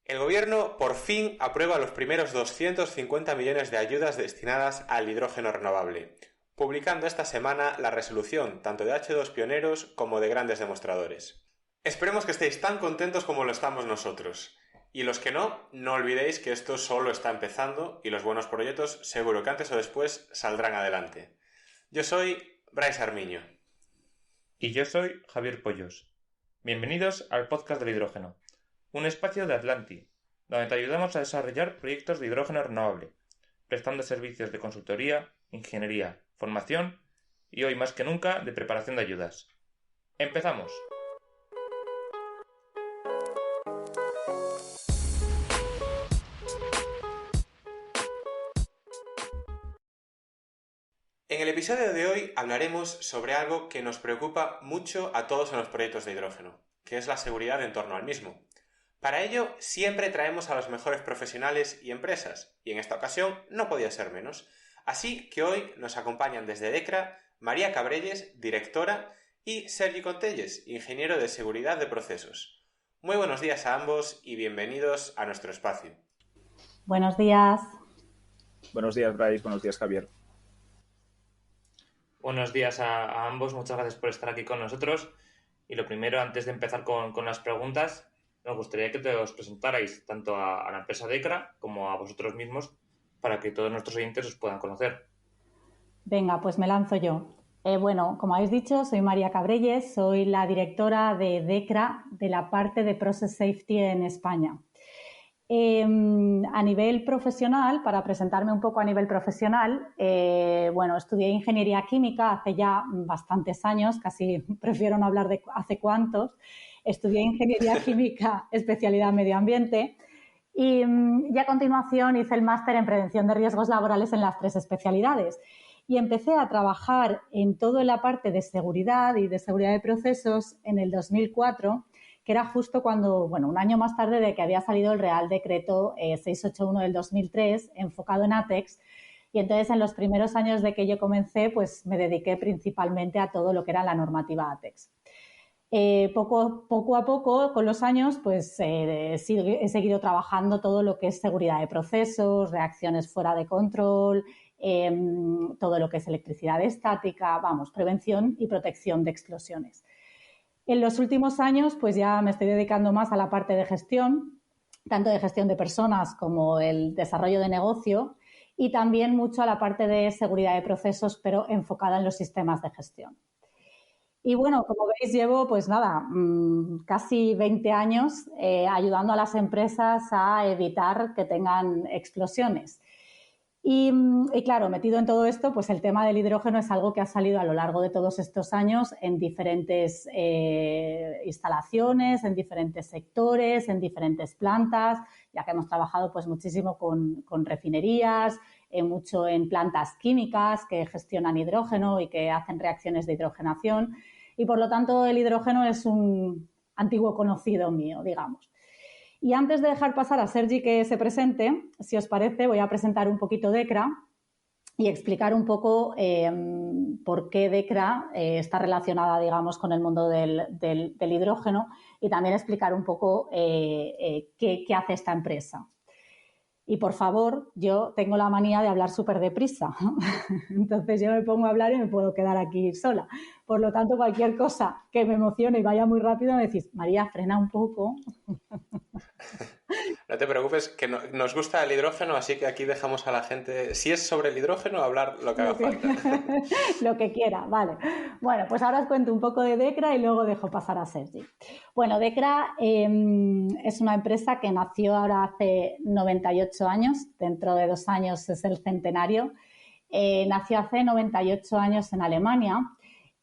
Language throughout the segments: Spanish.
El Gobierno por fin aprueba los primeros 250 millones de ayudas destinadas al hidrógeno renovable, publicando esta semana la resolución tanto de H2 Pioneros como de grandes demostradores. Esperemos que estéis tan contentos como lo estamos nosotros. Y los que no, no olvidéis que esto solo está empezando y los buenos proyectos seguro que antes o después saldrán adelante. Yo soy Bryce Armiño. Y yo soy Javier Pollos. Bienvenidos al podcast del hidrógeno, un espacio de Atlanti, donde te ayudamos a desarrollar proyectos de hidrógeno renovable, prestando servicios de consultoría, ingeniería, formación y hoy más que nunca de preparación de ayudas. ¡Empezamos! En el episodio de hoy hablaremos sobre algo que nos preocupa mucho a todos en los proyectos de hidrógeno, que es la seguridad en torno al mismo. Para ello, siempre traemos a los mejores profesionales y empresas, y en esta ocasión no podía ser menos. Así que hoy nos acompañan desde DECRA María Cabrelles, directora, y Sergi Contelles, ingeniero de seguridad de procesos. Muy buenos días a ambos y bienvenidos a nuestro espacio. Buenos días. Buenos días, Bryce. Buenos días, Javier. Buenos días a ambos, muchas gracias por estar aquí con nosotros. Y lo primero, antes de empezar con las preguntas, nos gustaría que os presentarais tanto a la empresa DECRA como a vosotros mismos para que todos nuestros oyentes os puedan conocer. Venga, pues me lanzo yo. Bueno, como habéis dicho, soy María Cabrelles, soy la directora de DECRA de la parte de Process Safety en España. A nivel profesional, para presentarme un poco a nivel profesional, estudié ingeniería química hace ya bastantes años, casi prefiero no hablar de hace cuántos. Estudié ingeniería química, especialidad medio ambiente, y a continuación hice el máster en prevención de riesgos laborales en las 3 especialidades. Y empecé a trabajar en toda la parte de seguridad y de seguridad de procesos en el 2004, que era justo cuando, un año más tarde de que había salido el Real Decreto 681 del 2003, enfocado en ATEX. Y entonces, en los primeros años de que yo comencé, pues me dediqué principalmente a todo lo que era la normativa ATEX. Poco a poco, con los años, pues he seguido trabajando todo lo que es seguridad de procesos, reacciones fuera de control, todo lo que es electricidad estática, prevención y protección de explosiones. En los últimos años, pues ya me estoy dedicando más a la parte de gestión, tanto de gestión de personas como el desarrollo de negocio, y también mucho a la parte de seguridad de procesos, pero enfocada en los sistemas de gestión. Y bueno, como veis, llevo casi 20 años ayudando a las empresas a evitar que tengan explosiones. Y claro, metido en todo esto, pues el tema del hidrógeno es algo que ha salido a lo largo de todos estos años en diferentes instalaciones, en diferentes sectores, en diferentes plantas, ya que hemos trabajado pues muchísimo con refinerías, mucho en plantas químicas que gestionan hidrógeno y que hacen reacciones de hidrogenación. Y por lo tanto, el hidrógeno es un antiguo conocido mío, digamos. Y antes de dejar pasar a Sergi que se presente, si os parece, voy a presentar un poquito DECRA y explicar un poco por qué DECRA está relacionada, digamos, con el mundo del hidrógeno y también explicar un poco qué hace esta empresa. Y, por favor, yo tengo la manía de hablar súper deprisa. Entonces, yo me pongo a hablar y me puedo quedar aquí sola. Por lo tanto, cualquier cosa que me emocione y vaya muy rápido, me decís, María, frena un poco. No te preocupes, que nos gusta el hidrógeno, así que aquí dejamos a la gente, si es sobre el hidrógeno, hablar lo que haga falta. Lo que quiera, vale. Bueno, pues ahora os cuento un poco de DECRA y luego dejo pasar a Sergi. Bueno, DECRA es una empresa que nació ahora hace 98 años, dentro de 2 años es el centenario. Nació hace 98 años en Alemania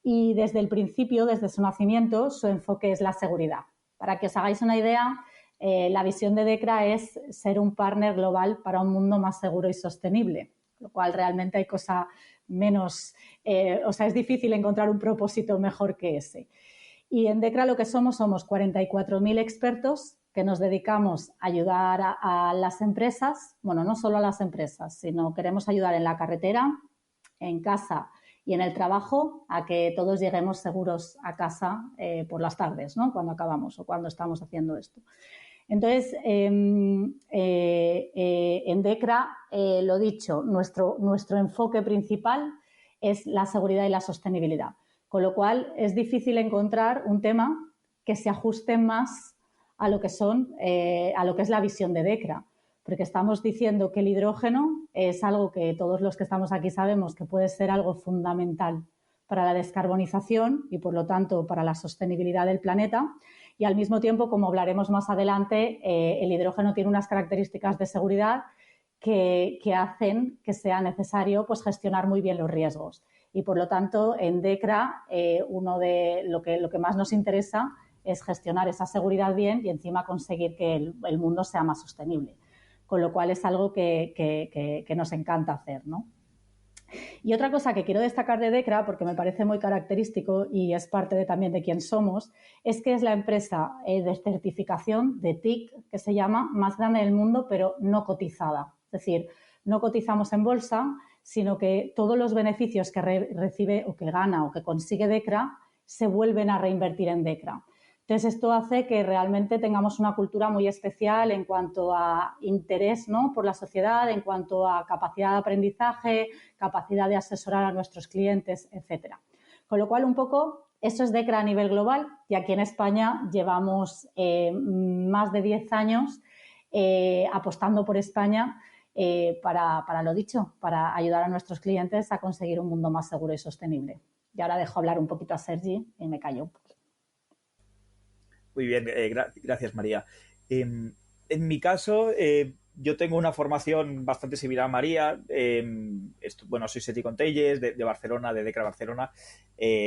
y desde el principio, desde su nacimiento, su enfoque es la seguridad. Para que os hagáis una idea, la visión de DECRA es ser un partner global para un mundo más seguro y sostenible, lo cual realmente hay cosa menos, es difícil encontrar un propósito mejor que ese. Y en DECRA lo que somos 44.000 expertos que nos dedicamos a ayudar a las empresas, no solo a las empresas, sino queremos ayudar en la carretera, en casa y en el trabajo a que todos lleguemos seguros a casa por las tardes, ¿no? Cuando acabamos o cuando estamos haciendo esto. Entonces, en DECRA, lo dicho, nuestro enfoque principal es la seguridad y la sostenibilidad, con lo cual es difícil encontrar un tema que se ajuste más a lo que es la visión de DECRA, porque estamos diciendo que el hidrógeno es algo que todos los que estamos aquí sabemos que puede ser algo fundamental para la descarbonización y, por lo tanto, para la sostenibilidad del planeta. Y al mismo tiempo, como hablaremos más adelante, el hidrógeno tiene unas características de seguridad que hacen que sea necesario pues, gestionar muy bien los riesgos. Y, por lo tanto, en DECRA, lo que más nos interesa es gestionar esa seguridad bien y encima conseguir que el mundo sea más sostenible. Con lo cual es algo que nos encanta hacer, ¿no? Y otra cosa que quiero destacar de DECRA, porque me parece muy característico y es parte también de quién somos, es que es la empresa de certificación de TIC, que se llama, más grande del mundo, pero no cotizada. Es decir, no cotizamos en bolsa, sino que todos los beneficios que recibe o que gana o que consigue DECRA se vuelven a reinvertir en DECRA. Entonces, esto hace que realmente tengamos una cultura muy especial en cuanto a interés, ¿no?, por la sociedad, en cuanto a capacidad de aprendizaje, capacidad de asesorar a nuestros clientes, etcétera. Con lo cual, un poco, eso es DECRA a nivel global y aquí en España llevamos más de 10 años apostando por España para lo dicho, para ayudar a nuestros clientes a conseguir un mundo más seguro y sostenible. Y ahora dejo hablar un poquito a Sergi y me callo. Muy bien, gracias, María. En mi caso, yo tengo una formación bastante similar a María. Soy Sergi Contelles, de Barcelona, de DECRA Barcelona,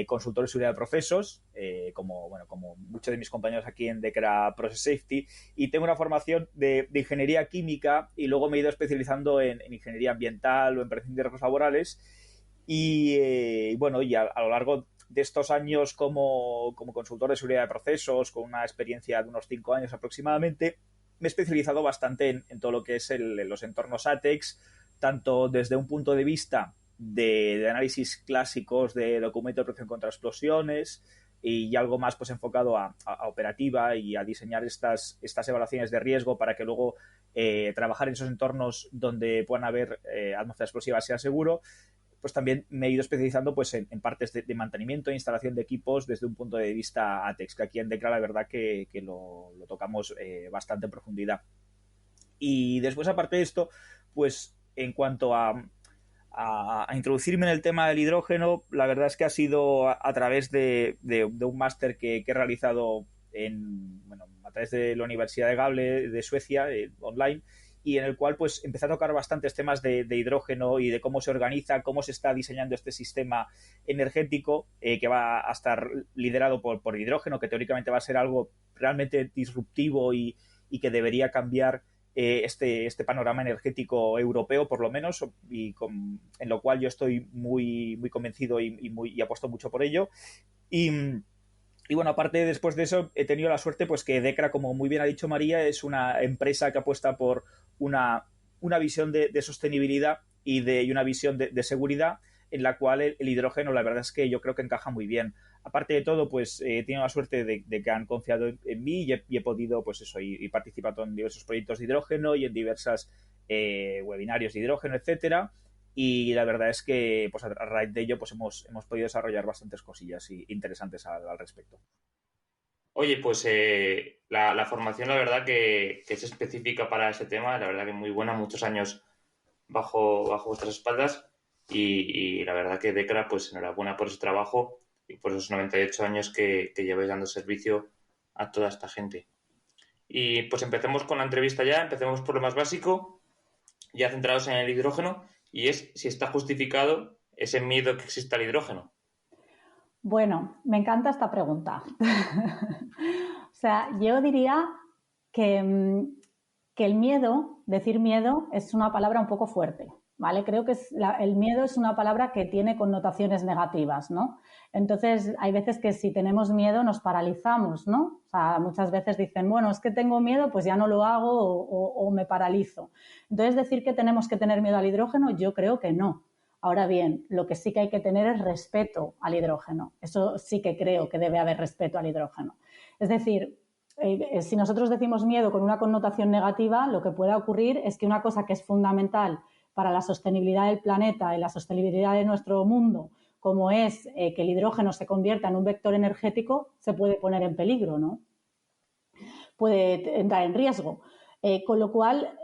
consultor de seguridad de procesos, como muchos de mis compañeros aquí en DECRA Process Safety, y tengo una formación de ingeniería química y luego me he ido especializando en ingeniería ambiental o en prevención de riesgos laborales. Y a lo largo de estos años como consultor de seguridad de procesos, con una experiencia de unos 5 años aproximadamente, me he especializado bastante en todo lo que es los entornos ATEX, tanto desde un punto de vista de análisis clásicos de documento de protección contra explosiones y algo más pues enfocado a operativa y a diseñar estas evaluaciones de riesgo para que luego trabajar en esos entornos donde puedan haber atmósfera explosiva sea seguro. Pues también me he ido especializando pues, en partes de mantenimiento e instalación de equipos desde un punto de vista ATEX, que aquí en DECRA la verdad que lo tocamos bastante en profundidad. Y después, aparte de esto, pues en cuanto a introducirme en el tema del hidrógeno, la verdad es que ha sido a través de un máster que he realizado a través de la Universidad de Gable de Suecia, online, y en el cual pues empecé a tocar bastantes temas de hidrógeno y de cómo se organiza, cómo se está diseñando este sistema energético que va a estar liderado por hidrógeno, que teóricamente va a ser algo realmente disruptivo y que debería cambiar este panorama energético europeo, por lo menos, en lo cual yo estoy muy, muy convencido y apuesto mucho por ello. Y bueno, aparte después de eso he tenido la suerte pues que DECRA, como muy bien ha dicho María, es una empresa que apuesta por una visión de sostenibilidad y una visión de seguridad en la cual el hidrógeno la verdad es que yo creo que encaja muy bien. Aparte de todo, pues he tenido la suerte de que han confiado en mí y he podido pues eso, y participado en diversos proyectos de hidrógeno y en diversas webinarios de hidrógeno, etcétera. Y la verdad es que pues a raíz de ello pues hemos podido desarrollar bastantes cosillas interesantes al respecto. Oye, pues la formación la verdad que es específica para ese tema, la verdad que muy buena, muchos años bajo vuestras espaldas y la verdad que DECRA, pues enhorabuena por ese trabajo y por esos 98 años que lleváis dando servicio a toda esta gente. Y pues empecemos con la entrevista ya, empecemos por lo más básico, ya centrados en el hidrógeno, y es si está justificado ese miedo que existe al hidrógeno. Bueno, me encanta esta pregunta. O sea, yo diría que el miedo, decir miedo, es una palabra un poco fuerte, ¿vale? Creo que el miedo es una palabra que tiene connotaciones negativas, ¿no? Entonces, hay veces que si tenemos miedo nos paralizamos, ¿no? O sea, muchas veces dicen, bueno, es que tengo miedo, pues ya no lo hago o me paralizo. Entonces, decir que tenemos que tener miedo al hidrógeno, yo creo que no. Ahora bien, lo que sí que hay que tener es respeto al hidrógeno. Eso sí que creo que debe haber respeto al hidrógeno. Es decir, si nosotros decimos miedo con una connotación negativa, lo que puede ocurrir es que una cosa que es fundamental para la sostenibilidad del planeta y la sostenibilidad de nuestro mundo, como es que el hidrógeno se convierta en un vector energético, se puede poner en peligro, ¿no? Puede entrar en riesgo. Con lo cual,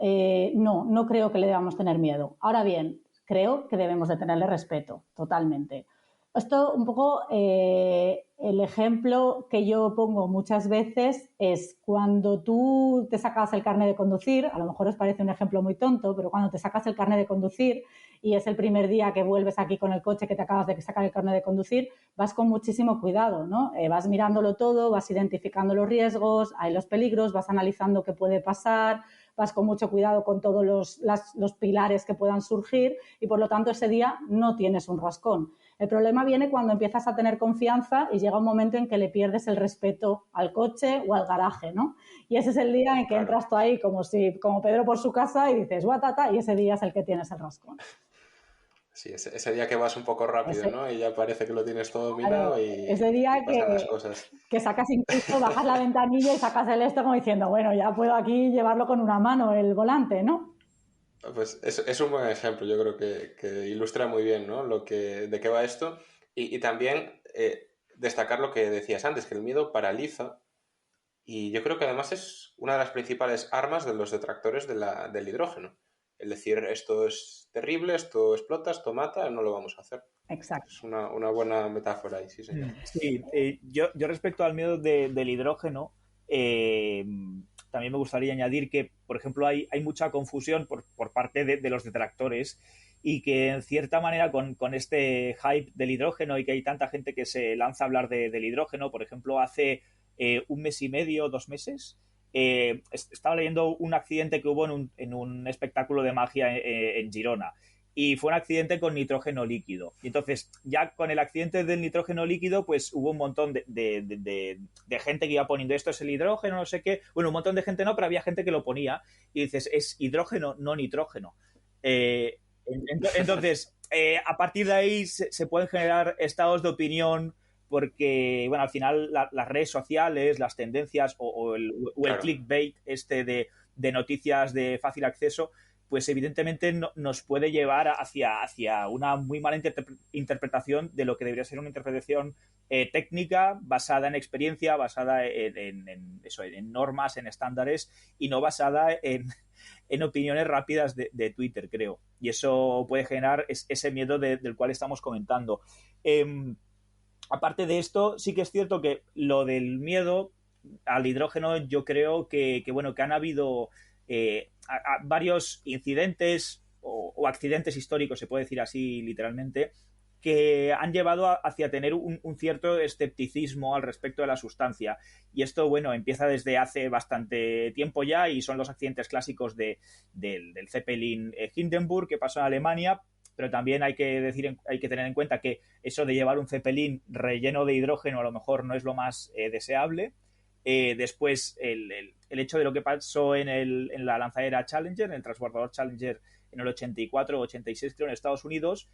no creo que le debamos tener miedo. Ahora bien, creo que debemos de tenerle respeto, totalmente. Esto un poco, el ejemplo que yo pongo muchas veces es cuando tú te sacas el carnet de conducir, a lo mejor os parece un ejemplo muy tonto, pero cuando te sacas el carnet de conducir y es el primer día que vuelves aquí con el coche que te acabas de sacar el carnet de conducir, vas con muchísimo cuidado, ¿no? Vas mirándolo todo, vas identificando los riesgos, hay los peligros, vas analizando qué puede pasar, vas con mucho cuidado con todos los pilares que puedan surgir y, por lo tanto, ese día no tienes un rascón. El problema viene cuando empiezas a tener confianza y llega un momento en que le pierdes el respeto al coche o al garaje, ¿no? Y ese es el día en que entras tú ahí como Pedro por su casa y dices, guatata, y ese día es el que tienes el rascón. Sí, ese día que vas un poco rápido, ¿no? Y ya parece que lo tienes todo dominado y ese día y pasan las cosas. Que sacas incluso, bajas la ventanilla y sacas el esto como diciendo, bueno, ya puedo aquí llevarlo con una mano el volante, ¿no? Pues es un buen ejemplo, yo creo que ilustra muy bien, ¿no? De qué va esto. Y también destacar lo que decías antes, que el miedo paraliza. Y yo creo que además es una de las principales armas de los detractores del hidrógeno. El decir, esto es terrible, esto explota, esto mata, no lo vamos a hacer. Exacto. Es una buena metáfora ahí, sí, señor. Sí, yo respecto al miedo del hidrógeno, también me gustaría añadir que, por ejemplo, hay mucha confusión por parte de los detractores y que, en cierta manera, con este hype del hidrógeno y que hay tanta gente que se lanza a hablar del hidrógeno, por ejemplo, hace un mes y medio, 2 meses, estaba leyendo un accidente que hubo en un espectáculo de magia en Girona. Y fue un accidente con nitrógeno líquido. Y entonces, ya con el accidente del nitrógeno líquido, pues hubo un montón de gente que iba poniendo esto es el hidrógeno, no sé qué. Bueno, un montón de gente no, pero había gente que lo ponía. Y dices, es hidrógeno, no nitrógeno. Entonces, a partir de ahí se pueden generar estados de opinión porque, bueno, al final las redes sociales, las tendencias o el clickbait de noticias de fácil acceso, pues evidentemente nos puede llevar hacia una muy mala interpretación de lo que debería ser una interpretación técnica basada en experiencia, basada en normas, en estándares y no basada en opiniones rápidas de Twitter, creo. Y eso puede generar ese miedo del cual estamos comentando. Aparte de esto, sí que es cierto que lo del miedo al hidrógeno, yo creo que han habido a varios incidentes o accidentes históricos, se puede decir así literalmente, que han llevado hacia tener un cierto escepticismo al respecto de la sustancia. Y esto, bueno, empieza desde hace bastante tiempo ya y son los accidentes clásicos del Zeppelin Hindenburg que pasó en Alemania, pero también hay que tener en cuenta que eso de llevar un Zeppelin relleno de hidrógeno a lo mejor no es lo más deseable. Después el hecho de lo que pasó en la lanzadera Challenger, en el transbordador Challenger en el 84 o 86 creo en Estados Unidos,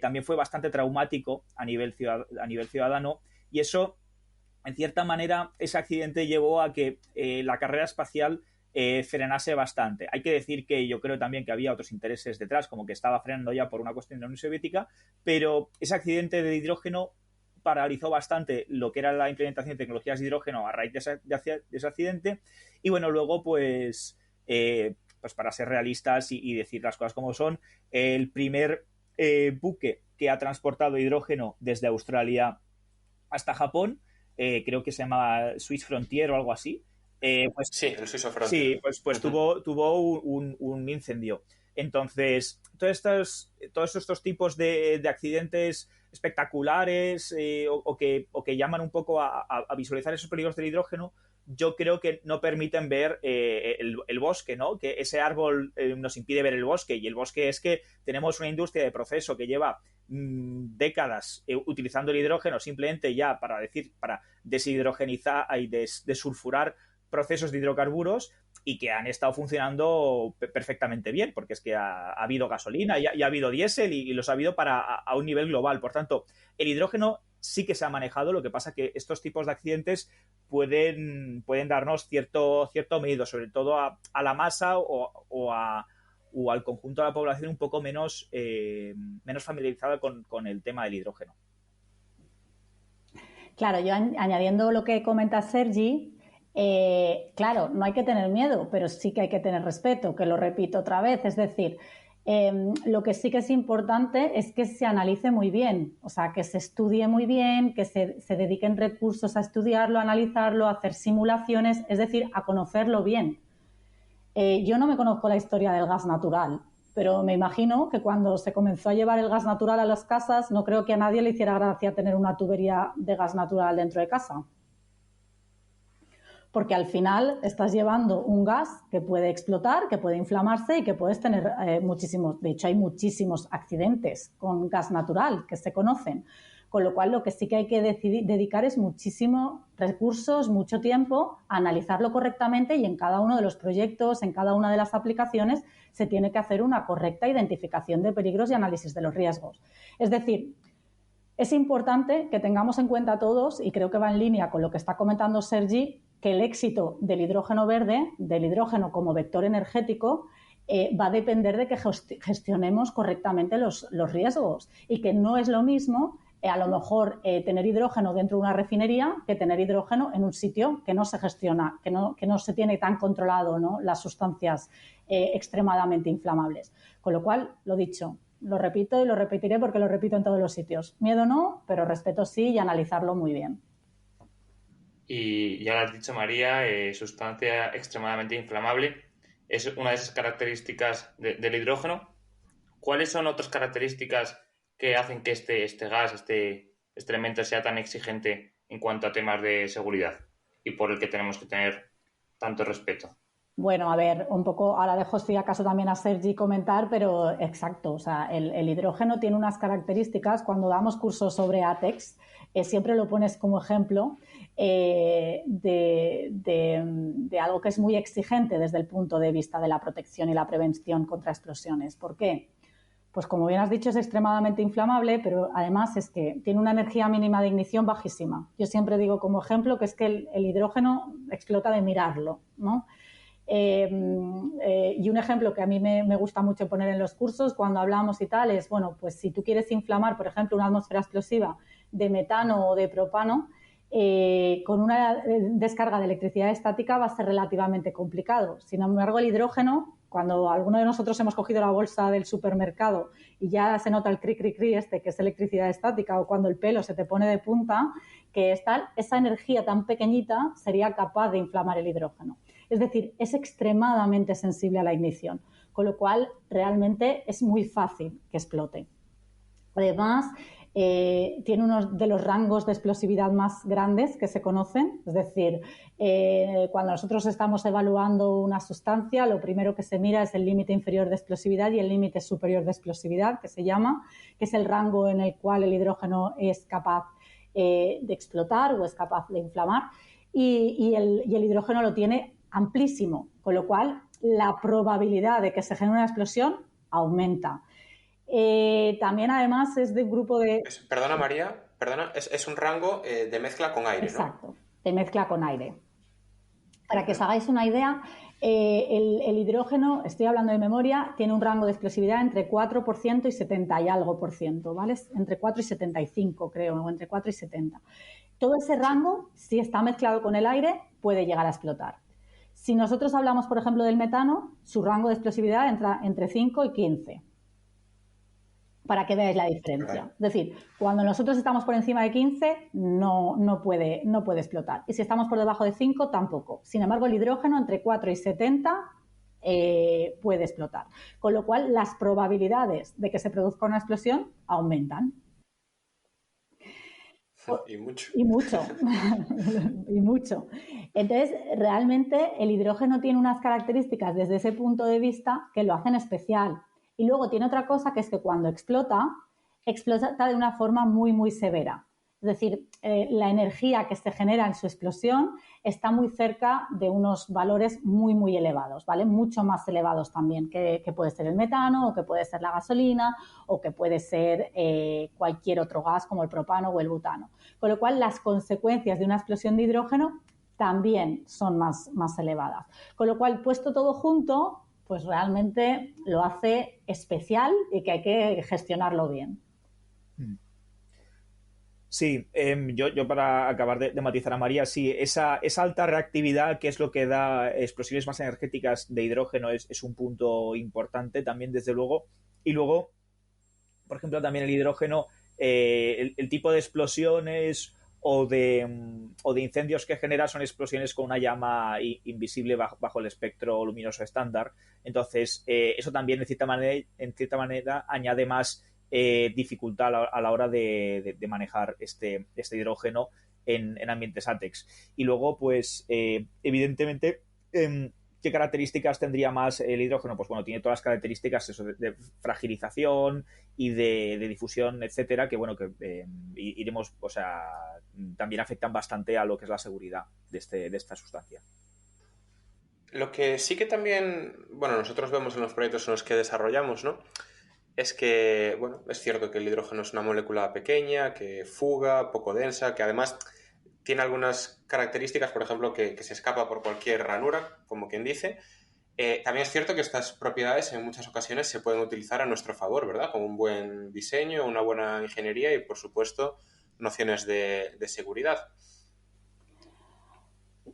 también fue bastante traumático a nivel ciudadano y eso, en cierta manera, ese accidente llevó a que la carrera espacial frenase bastante. Hay que decir que yo creo también que había otros intereses detrás, como que estaba frenando ya por una cuestión de la Unión Soviética, pero ese accidente de hidrógeno paralizó bastante lo que era la implementación de tecnologías de hidrógeno a raíz de ese accidente y bueno, luego pues para ser realistas y decir las cosas como son, el primer buque que ha transportado hidrógeno desde Australia hasta Japón, creo que se llama Swiss Frontier o algo así, pues, sí, el Swiss Frontier. Sí, pues tuvo un incendio. Entonces, todos estos tipos de accidentes espectaculares o que llaman un poco a visualizar esos peligros del hidrógeno, yo creo que no permiten ver el bosque, ¿no? Que ese árbol nos impide ver el bosque, y el bosque es que tenemos una industria de proceso que lleva décadas utilizando el hidrógeno simplemente ya para deshidrogenizar y desulfurar procesos de hidrocarburos y que han estado funcionando perfectamente bien, porque es que ha habido gasolina y ha habido diésel y los ha habido a un nivel global. Por tanto, el hidrógeno sí que se ha manejado. Lo que pasa que estos tipos de accidentes pueden darnos cierto miedo, sobre todo a la masa o al conjunto de la población un poco menos familiarizada con el tema del hidrógeno. Claro, yo añadiendo lo que comenta Sergi, claro, no hay que tener miedo, pero sí que hay que tener respeto, que lo repito otra vez. Es decir, lo que sí que es importante es que se analice muy bien, o sea, que se estudie muy bien, que se dediquen recursos a estudiarlo, a analizarlo, a hacer simulaciones, es decir, a conocerlo bien. Yo no me conozco la historia del gas natural, pero me imagino que cuando se comenzó a llevar el gas natural a las casas, no creo que a nadie le hiciera gracia tener una tubería de gas natural dentro de casa. Porque al final estás llevando un gas que puede explotar, que puede inflamarse y que puedes tener muchísimos, de hecho hay muchísimos accidentes con gas natural que se conocen. Con lo cual, lo que sí que hay que dedicar es muchísimos recursos, mucho tiempo a analizarlo correctamente, y en cada uno de los proyectos, en cada una de las aplicaciones, se tiene que hacer una correcta identificación de peligros y análisis de los riesgos. Es decir, es importante que tengamos en cuenta todos, y creo que va en línea con lo que está comentando Sergi, que el éxito del hidrógeno verde, del hidrógeno como vector energético, va a depender de que gestionemos correctamente los riesgos, y que no es lo mismo a lo mejor tener hidrógeno dentro de una refinería que tener hidrógeno en un sitio que no se gestiona, que no se tiene tan controlado, ¿no?, las sustancias extremadamente inflamables. Con lo cual, lo dicho, lo repito y lo repetiré porque lo repito en todos los sitios. Miedo no, pero respeto sí, y analizarlo muy bien. Y ya lo has dicho, María, sustancia extremadamente inflamable es una de esas características del hidrógeno. ¿Cuáles son otras características que hacen que este gas, este elemento sea tan exigente en cuanto a temas de seguridad y por el que tenemos que tener tanto respeto? Bueno, a ver, un poco, ahora dejo si acaso también a Sergi comentar, pero exacto, o sea, el hidrógeno tiene unas características. Cuando damos cursos sobre ATEX, siempre lo pones como ejemplo de algo que es muy exigente desde el punto de vista de la protección y la prevención contra explosiones. ¿Por qué? Pues como bien has dicho, es extremadamente inflamable, pero además es que tiene una energía mínima de ignición bajísima. Yo siempre digo como ejemplo que es que el hidrógeno explota de mirarlo, ¿no? Y un ejemplo que a mí me gusta mucho poner en los cursos cuando hablamos y tal es, bueno, pues si tú quieres inflamar, por ejemplo, una atmósfera explosiva de metano o de propano, con una descarga de electricidad estática va a ser relativamente complicado. Sin embargo, el hidrógeno, cuando alguno de nosotros hemos cogido la bolsa del supermercado y ya se nota el cri-cri-cri que es electricidad estática, o cuando el pelo se te pone de punta, que esa energía tan pequeñita sería capaz de inflamar el hidrógeno. Es decir, es extremadamente sensible a la ignición, con lo cual realmente es muy fácil que explote. Además, tiene uno de los rangos de explosividad más grandes que se conocen. Es decir, cuando nosotros estamos evaluando una sustancia, lo primero que se mira es el límite inferior de explosividad y el límite superior de explosividad, que se llama, que es el rango en el cual el hidrógeno es capaz de explotar o es capaz de inflamar, y el hidrógeno lo tiene amplísimo, con lo cual la probabilidad de que se genere una explosión aumenta. También además es de un grupo de... Perdona, María, es un rango de mezcla con aire, ¿no? Exacto, de mezcla con aire. Para que os hagáis una idea, el hidrógeno, estoy hablando de memoria, tiene un rango de explosividad entre 4% y 70 y algo por ciento, ¿vale? Entre 4 y 75, creo, o entre 4 y 70. Todo ese rango, si está mezclado con el aire, puede llegar a explotar. Si nosotros hablamos, por ejemplo, del metano, su rango de explosividad entra entre 5 y 15. Para que veáis la diferencia. Es decir, cuando nosotros estamos por encima de 15, no puede explotar. Y si estamos por debajo de 5, tampoco. Sin embargo, el hidrógeno entre 4 y 70 puede explotar. Con lo cual, las probabilidades de que se produzca una explosión aumentan. Y mucho. Y mucho. Y mucho. Entonces, realmente el hidrógeno tiene unas características desde ese punto de vista que lo hacen especial. Y luego tiene otra cosa, que es que cuando explota de una forma muy, muy severa. Es decir, la energía que se genera en su explosión está muy cerca de unos valores muy, muy elevados, ¿vale? Mucho más elevados también que puede ser el metano o que puede ser la gasolina o que puede ser cualquier otro gas como el propano o el butano. Con lo cual, las consecuencias de una explosión de hidrógeno también son más elevadas. Con lo cual, puesto todo junto, pues realmente lo hace especial y que hay que gestionarlo bien. Sí, yo para acabar de matizar a María, sí, esa alta reactividad, que es lo que da explosiones más energéticas de hidrógeno, es un punto importante también, desde luego. Y luego, por ejemplo, también el hidrógeno, el tipo de explosiones o de incendios que genera son explosiones con una llama invisible bajo el espectro luminoso estándar. Entonces, eso también, en cierta manera añade más dificultad a la hora de manejar este hidrógeno en ambientes ATEX. Y luego, pues, evidentemente, ¿qué características tendría más el hidrógeno? Pues bueno, tiene todas las características eso, de fragilización y de difusión, etcétera, que bueno, que iremos, o sea, también afectan bastante a lo que es la seguridad de esta sustancia. Lo que sí que también, bueno, nosotros vemos en los proyectos en los que desarrollamos, ¿no? Es que, bueno, es cierto que el hidrógeno es una molécula pequeña, que fuga, poco densa, que además tiene algunas características, por ejemplo, que se escapa por cualquier ranura, como quien dice. También es cierto que estas propiedades en muchas ocasiones se pueden utilizar a nuestro favor, ¿verdad? Con un buen diseño, una buena ingeniería y, por supuesto, nociones de seguridad.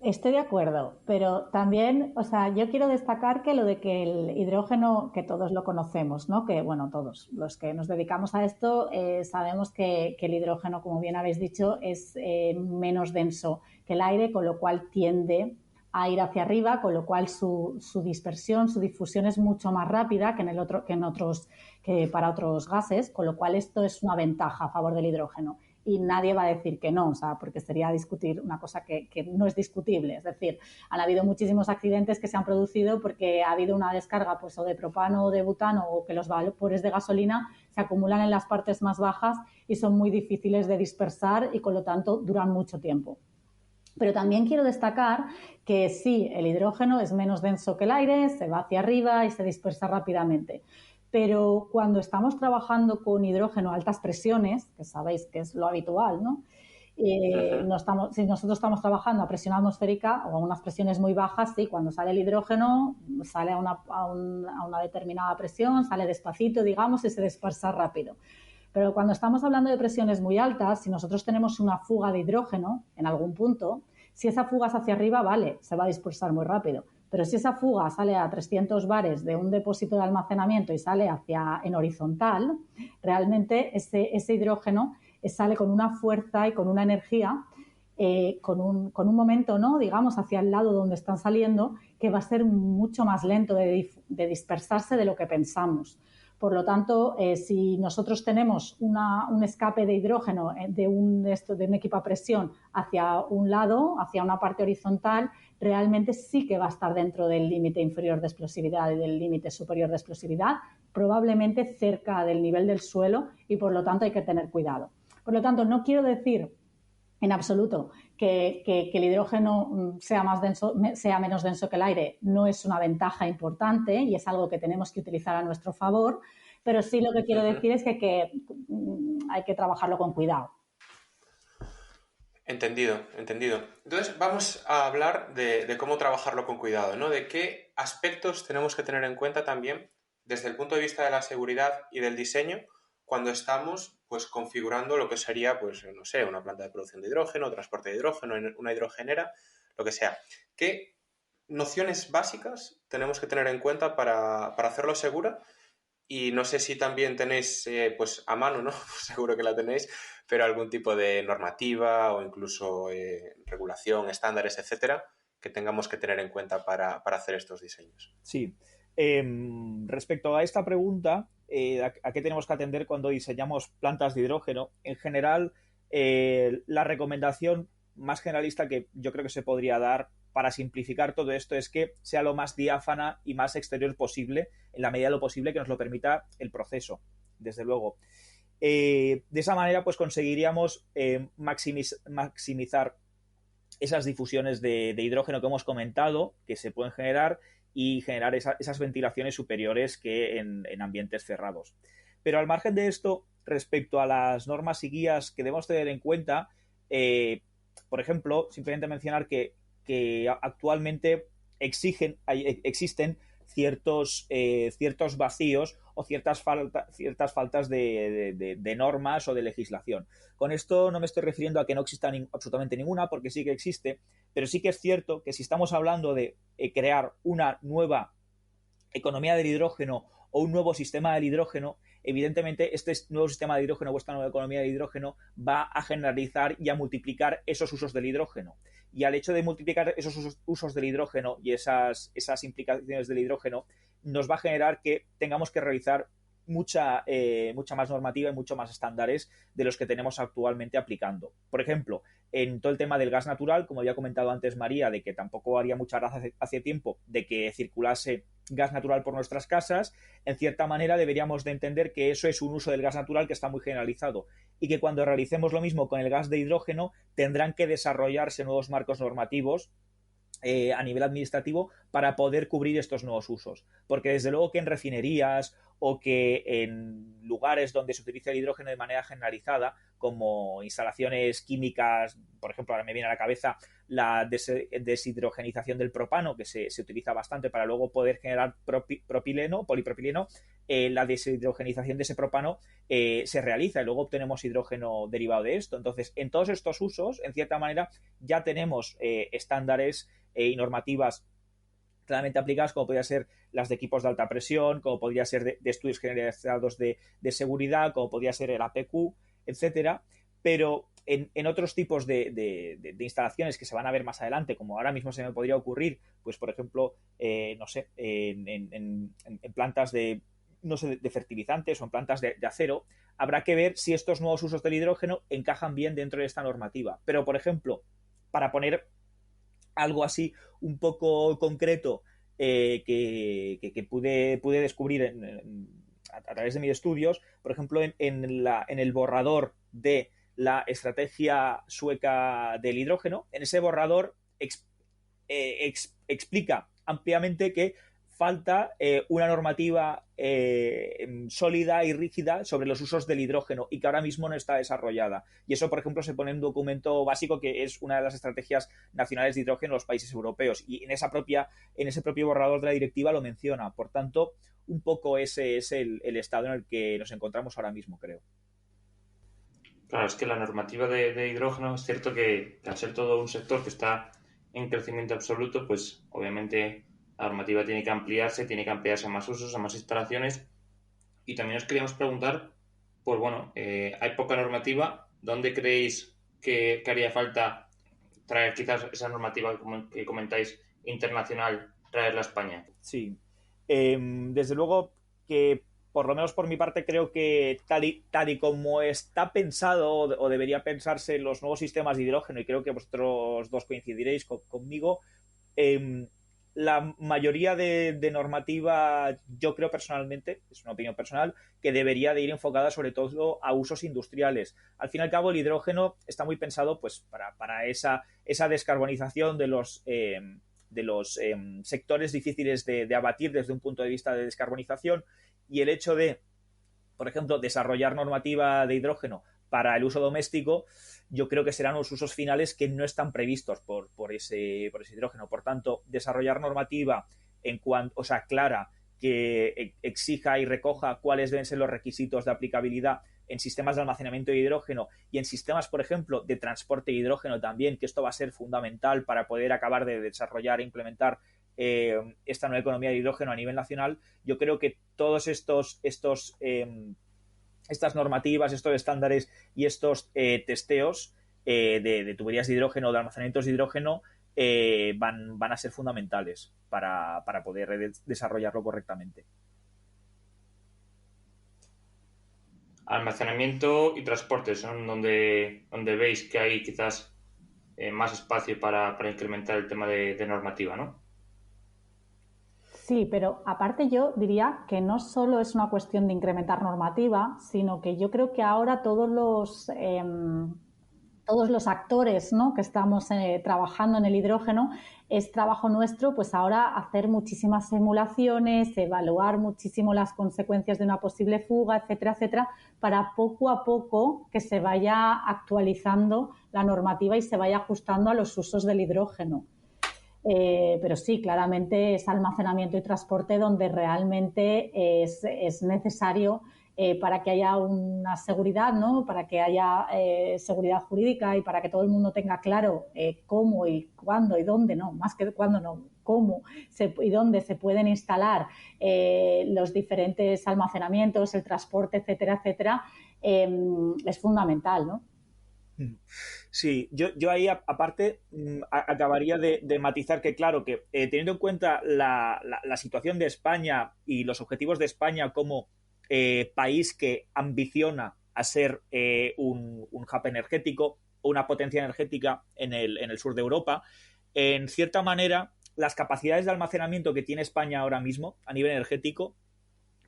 Estoy de acuerdo, pero también, o sea, yo quiero destacar que lo de que el hidrógeno, que todos lo conocemos, ¿no? Que, bueno, todos los que nos dedicamos a esto sabemos que el hidrógeno, como bien habéis dicho, es menos denso que el aire, con lo cual tiende a ir hacia arriba, con lo cual su dispersión, su difusión es mucho más rápida que para otros gases, con lo cual esto es una ventaja a favor del hidrógeno. Y nadie va a decir que no, o sea, porque sería discutir una cosa que no es discutible. Es decir, han habido muchísimos accidentes que se han producido porque ha habido una descarga pues, o de propano o de butano o que los vapores de gasolina se acumulan en las partes más bajas y son muy difíciles de dispersar y, con lo tanto, duran mucho tiempo. Pero también quiero destacar que sí, el hidrógeno es menos denso que el aire, se va hacia arriba y se dispersa rápidamente. Pero cuando estamos trabajando con hidrógeno a altas presiones, que sabéis que es lo habitual, ¿no? Si nosotros estamos trabajando a presión atmosférica o a unas presiones muy bajas, sí, cuando sale el hidrógeno sale a una determinada presión, sale despacito, digamos, y se dispersa rápido. Pero cuando estamos hablando de presiones muy altas, si nosotros tenemos una fuga de hidrógeno en algún punto, si esa fuga es hacia arriba, vale, se va a dispersar muy rápido. Pero si esa fuga sale a 300 bares de un depósito de almacenamiento y sale en horizontal, realmente ese hidrógeno sale con una fuerza y con una energía, con un momento, ¿no? Digamos, hacia el lado donde están saliendo, que va a ser mucho más lento de dispersarse de lo que pensamos. Por lo tanto, si nosotros tenemos un escape de hidrógeno de un equipo a presión hacia un lado, hacia una parte horizontal, realmente sí que va a estar dentro del límite inferior de explosividad y del límite superior de explosividad, probablemente cerca del nivel del suelo, y por lo tanto hay que tener cuidado. Por lo tanto, no quiero decir en absoluto que el hidrógeno sea menos denso que el aire. No es una ventaja importante y es algo que tenemos que utilizar a nuestro favor, pero sí lo que quiero decir es que hay que trabajarlo con cuidado. Entendido. Entonces vamos a hablar de cómo trabajarlo con cuidado, ¿no? De qué aspectos tenemos que tener en cuenta también desde el punto de vista de la seguridad y del diseño cuando estamos pues configurando lo que sería, pues, no sé, una planta de producción de hidrógeno, transporte de hidrógeno, una hidrogenera, lo que sea. ¿Qué nociones básicas tenemos que tener en cuenta para hacerlo segura? Y no sé si también tenéis, pues a mano, ¿no? Pues seguro que la tenéis, pero algún tipo de normativa o incluso regulación, estándares, etcétera, que tengamos que tener en cuenta para hacer estos diseños. Sí. Respecto a esta pregunta, ¿a qué tenemos que atender cuando diseñamos plantas de hidrógeno? En general, la recomendación más generalista que yo creo que se podría dar para simplificar todo esto es que sea lo más diáfana y más exterior posible, en la medida de lo posible que nos lo permita el proceso, desde luego. De esa manera, pues conseguiríamos maximizar esas difusiones de hidrógeno que hemos comentado, que se pueden generar, y generar esas ventilaciones superiores que en ambientes cerrados. Pero al margen de esto, respecto a las normas y guías que debemos tener en cuenta, por ejemplo, simplemente mencionar que actualmente existen ciertos vacíos o ciertas faltas de normas o de legislación. Con esto no me estoy refiriendo a que no exista absolutamente ninguna, porque sí que existe, pero sí que es cierto que si estamos hablando de crear una nueva economía del hidrógeno o un nuevo sistema del hidrógeno, evidentemente este nuevo sistema de hidrógeno o esta nueva economía del hidrógeno va a generalizar y a multiplicar esos usos del hidrógeno. Y al hecho de multiplicar esos usos del hidrógeno y esas implicaciones del hidrógeno, nos va a generar que tengamos que realizar mucha más normativa y mucho más estándares de los que tenemos actualmente aplicando. Por ejemplo, en todo el tema del gas natural, como había comentado antes María, de que tampoco haría mucha gracia hace tiempo de que circulase gas natural por nuestras casas, en cierta manera deberíamos de entender que eso es un uso del gas natural que está muy generalizado y que cuando realicemos lo mismo con el gas de hidrógeno tendrán que desarrollarse nuevos marcos normativos a nivel administrativo para poder cubrir estos nuevos usos. Porque desde luego que en refinerías o que en lugares donde se utiliza el hidrógeno de manera generalizada, como instalaciones químicas, por ejemplo, ahora me viene a la cabeza la deshidrogenización del propano, que se utiliza bastante para luego poder generar polipropileno, la deshidrogenización de ese propano se realiza y luego obtenemos hidrógeno derivado de esto. Entonces, en todos estos usos, en cierta manera, ya tenemos estándares y normativas claramente aplicadas, como podría ser las de equipos de alta presión, como podría ser de estudios generalizados de seguridad, como podría ser el APQ, etcétera. Pero en otros tipos de instalaciones que se van a ver más adelante, como ahora mismo se me podría ocurrir, pues por ejemplo, no sé, en plantas de fertilizantes o en plantas de acero, habrá que ver si estos nuevos usos del hidrógeno encajan bien dentro de esta normativa. Pero, por ejemplo, para poner algo así un poco concreto que pude descubrir a través de mis estudios, por ejemplo, en el borrador de la estrategia sueca del hidrógeno, en ese borrador explica ampliamente que falta una normativa sólida y rígida sobre los usos del hidrógeno y que ahora mismo no está desarrollada. Y eso, por ejemplo, se pone en un documento básico que es una de las estrategias nacionales de hidrógeno en los países europeos y en ese propio borrador de la directiva lo menciona. Por tanto, un poco ese es el estado en el que nos encontramos ahora mismo, creo. Claro, es que la normativa de hidrógeno es cierto que al ser todo un sector que está en crecimiento absoluto, pues obviamente la normativa tiene que ampliarse a más usos, a más instalaciones. Y también os queríamos preguntar, pues bueno, hay poca normativa. ¿Dónde creéis que haría falta traer quizás esa normativa que comentáis internacional, traerla a España? Sí. Desde luego que, por lo menos por mi parte, creo que tal y como está pensado o debería pensarse los nuevos sistemas de hidrógeno, y creo que vosotros dos coincidiréis conmigo, la mayoría de normativa, yo creo personalmente, es una opinión personal, que debería de ir enfocada sobre todo a usos industriales. Al fin y al cabo, el hidrógeno está muy pensado pues para esa descarbonización de los sectores difíciles de abatir desde un punto de vista de descarbonización, y el hecho de, por ejemplo, desarrollar normativa de hidrógeno para el uso doméstico, yo creo que serán los usos finales que no están previstos por ese hidrógeno. Por tanto, desarrollar normativa clara, que exija y recoja cuáles deben ser los requisitos de aplicabilidad en sistemas de almacenamiento de hidrógeno y en sistemas, por ejemplo, de transporte de hidrógeno también, que esto va a ser fundamental para poder acabar de desarrollar e implementar esta nueva economía de hidrógeno a nivel nacional. Yo creo que todos estas normativas, estos estándares y estos testeos de tuberías de hidrógeno, de almacenamientos de hidrógeno, van a ser fundamentales para poder desarrollarlo correctamente. Almacenamiento y transporte son donde veis que hay quizás más espacio para incrementar el tema de normativa, ¿no? Sí, pero aparte yo diría que no solo es una cuestión de incrementar normativa, sino que yo creo que ahora todos los actores, ¿no?, que estamos trabajando en el hidrógeno, es trabajo nuestro, pues ahora hacer muchísimas simulaciones, evaluar muchísimo las consecuencias de una posible fuga, etcétera, etcétera, para poco a poco que se vaya actualizando la normativa y se vaya ajustando a los usos del hidrógeno. Pero sí, claramente es almacenamiento y transporte donde realmente es necesario para que haya una seguridad, ¿no?, para que haya seguridad jurídica y para que todo el mundo tenga claro cómo y cuándo y dónde, no, más que cuándo no, cómo y dónde se pueden instalar los diferentes almacenamientos, el transporte, etcétera, etcétera, es fundamental, ¿no? Sí, yo ahí aparte acabaría de matizar que claro, que teniendo en cuenta la situación de España y los objetivos de España como país que ambiciona a ser un hub energético o una potencia energética en el sur de Europa, en cierta manera las capacidades de almacenamiento que tiene España ahora mismo a nivel energético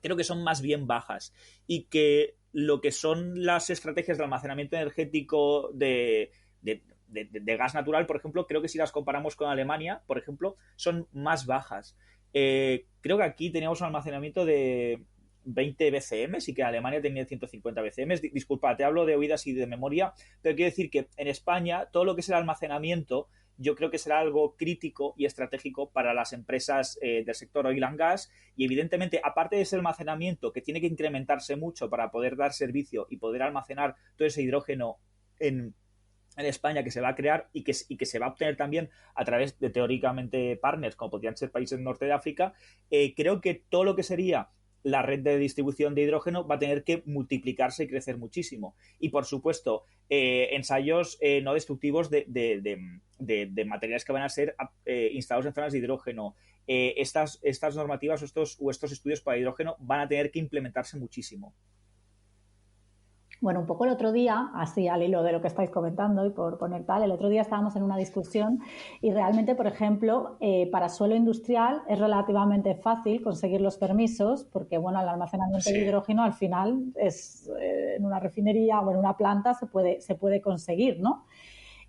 creo que son más bien bajas y que lo que son las estrategias de almacenamiento energético de gas natural, por ejemplo, creo que si las comparamos con Alemania, por ejemplo, son más bajas. Creo que aquí teníamos un almacenamiento de 20 BCM y que Alemania tenía 150 BCM. Disculpa, te hablo de oídas y de memoria, pero quiero decir que en España todo lo que es el almacenamiento yo creo que será algo crítico y estratégico para las empresas del sector oil and gas y evidentemente, aparte de ese almacenamiento que tiene que incrementarse mucho para poder dar servicio y poder almacenar todo ese hidrógeno en España que se va a crear y que se va a obtener también a través de teóricamente partners como podrían ser países del norte de África, creo que todo lo que sería la red de distribución de hidrógeno va a tener que multiplicarse y crecer muchísimo. Y por supuesto, ensayos no destructivos de materiales que van a ser instalados en zonas de hidrógeno. Estas normativas o estos estudios para hidrógeno van a tener que implementarse muchísimo. Bueno, un poco el otro día, así al hilo de lo que estáis comentando y por poner tal, el otro día estábamos en una discusión y realmente, por ejemplo, para suelo industrial es relativamente fácil conseguir los permisos porque, bueno, el almacenamiento de hidrógeno al final es en una refinería o en una planta se puede conseguir, ¿no?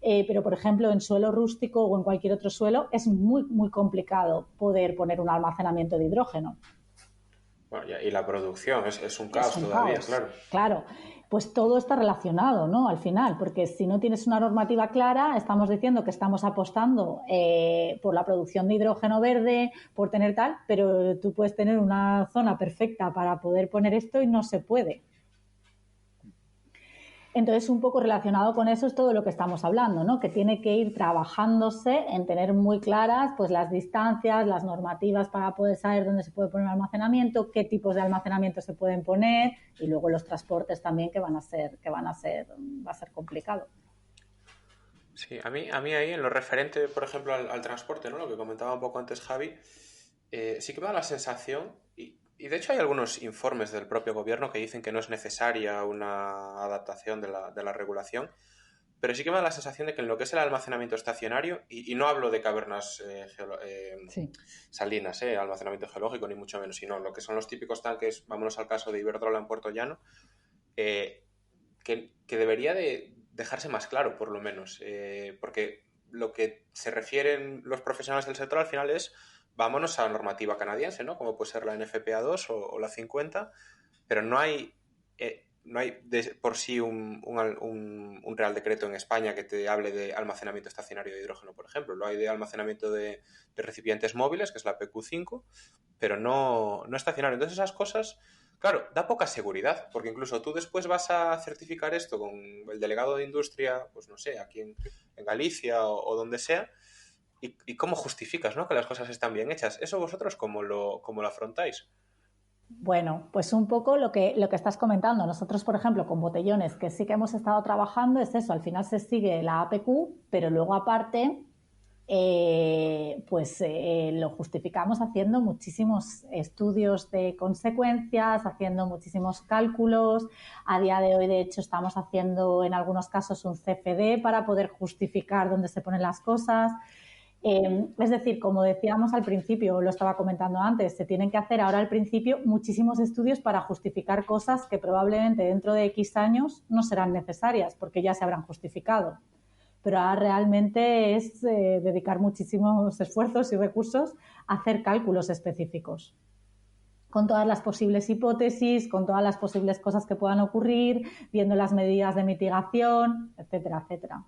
Pero, por ejemplo, en suelo rústico o en cualquier otro suelo es muy, muy complicado poder poner un almacenamiento de hidrógeno. Bueno, y la producción es un caos todavía, caos, claro. Claro, pues todo está relacionado, ¿no? Al final, porque si no tienes una normativa clara, estamos diciendo que estamos apostando por la producción de hidrógeno verde, por tener tal, pero tú puedes tener una zona perfecta para poder poner esto y no se puede. Entonces, un poco relacionado con eso es todo lo que estamos hablando, ¿no? Que tiene que ir trabajándose en tener muy claras pues las distancias, las normativas para poder saber dónde se puede poner almacenamiento, qué tipos de almacenamiento se pueden poner y luego los transportes también que va a ser complicado. Sí, a mí ahí en lo referente, por ejemplo, al transporte, ¿no? Lo que comentaba un poco antes Javi, sí que me da la sensación, y de hecho hay algunos informes del propio gobierno que dicen que no es necesaria una adaptación de la regulación, pero sí que me da la sensación de que en lo que es el almacenamiento estacionario, y no hablo de cavernas Sí. salinas, almacenamiento geológico, ni mucho menos, sino lo que son los típicos tanques, vámonos al caso de Iberdrola en Puerto Llano, que debería de dejarse más claro, por lo menos, porque lo que se refieren los profesionales del sector al final es vámonos a la normativa canadiense, ¿no? Como puede ser la NFPA 2 o la 50, pero no hay por sí un real decreto en España que te hable de almacenamiento estacionario de hidrógeno, por ejemplo. Lo hay de almacenamiento de recipientes móviles, que es la PQ5, pero no estacionario. Entonces esas cosas, claro, da poca seguridad, porque incluso tú después vas a certificar esto con el delegado de industria, pues no sé, aquí en Galicia o donde sea, y cómo justificas, ¿no?, que las cosas están bien hechas. ¿Eso vosotros cómo lo afrontáis? Bueno, pues un poco lo que estás comentando. Nosotros, por ejemplo, con botellones, que sí que hemos estado trabajando, es eso, al final se sigue la APQ, pero luego aparte, lo justificamos haciendo muchísimos estudios de consecuencias, haciendo muchísimos cálculos. A día de hoy, de hecho, estamos haciendo en algunos casos un CFD para poder justificar dónde se ponen las cosas. Es decir, como decíamos al principio, lo estaba comentando antes, se tienen que hacer ahora al principio muchísimos estudios para justificar cosas que probablemente dentro de X años no serán necesarias porque ya se habrán justificado. Pero ahora realmente es dedicar muchísimos esfuerzos y recursos a hacer cálculos específicos, con todas las posibles hipótesis, con todas las posibles cosas que puedan ocurrir, viendo las medidas de mitigación, etcétera, etcétera.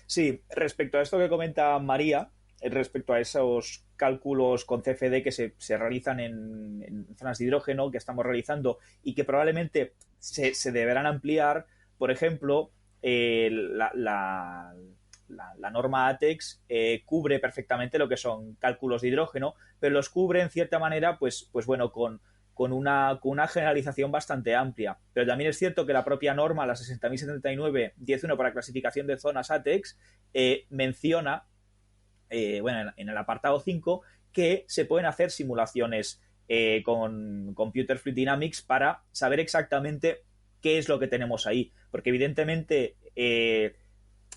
Sí, respecto a esto que comenta María, respecto a esos cálculos con CFD que se realizan en zonas de hidrógeno que estamos realizando y que probablemente se deberán ampliar, por ejemplo, la norma ATEX cubre perfectamente lo que son cálculos de hidrógeno, pero los cubre en cierta manera, pues bueno, con una generalización bastante amplia. Pero también es cierto que la propia norma, la 60.079-10.1 para clasificación de zonas ATEX, menciona, en el apartado 5, que se pueden hacer simulaciones con Computer Fluid Dynamics para saber exactamente qué es lo que tenemos ahí. Porque evidentemente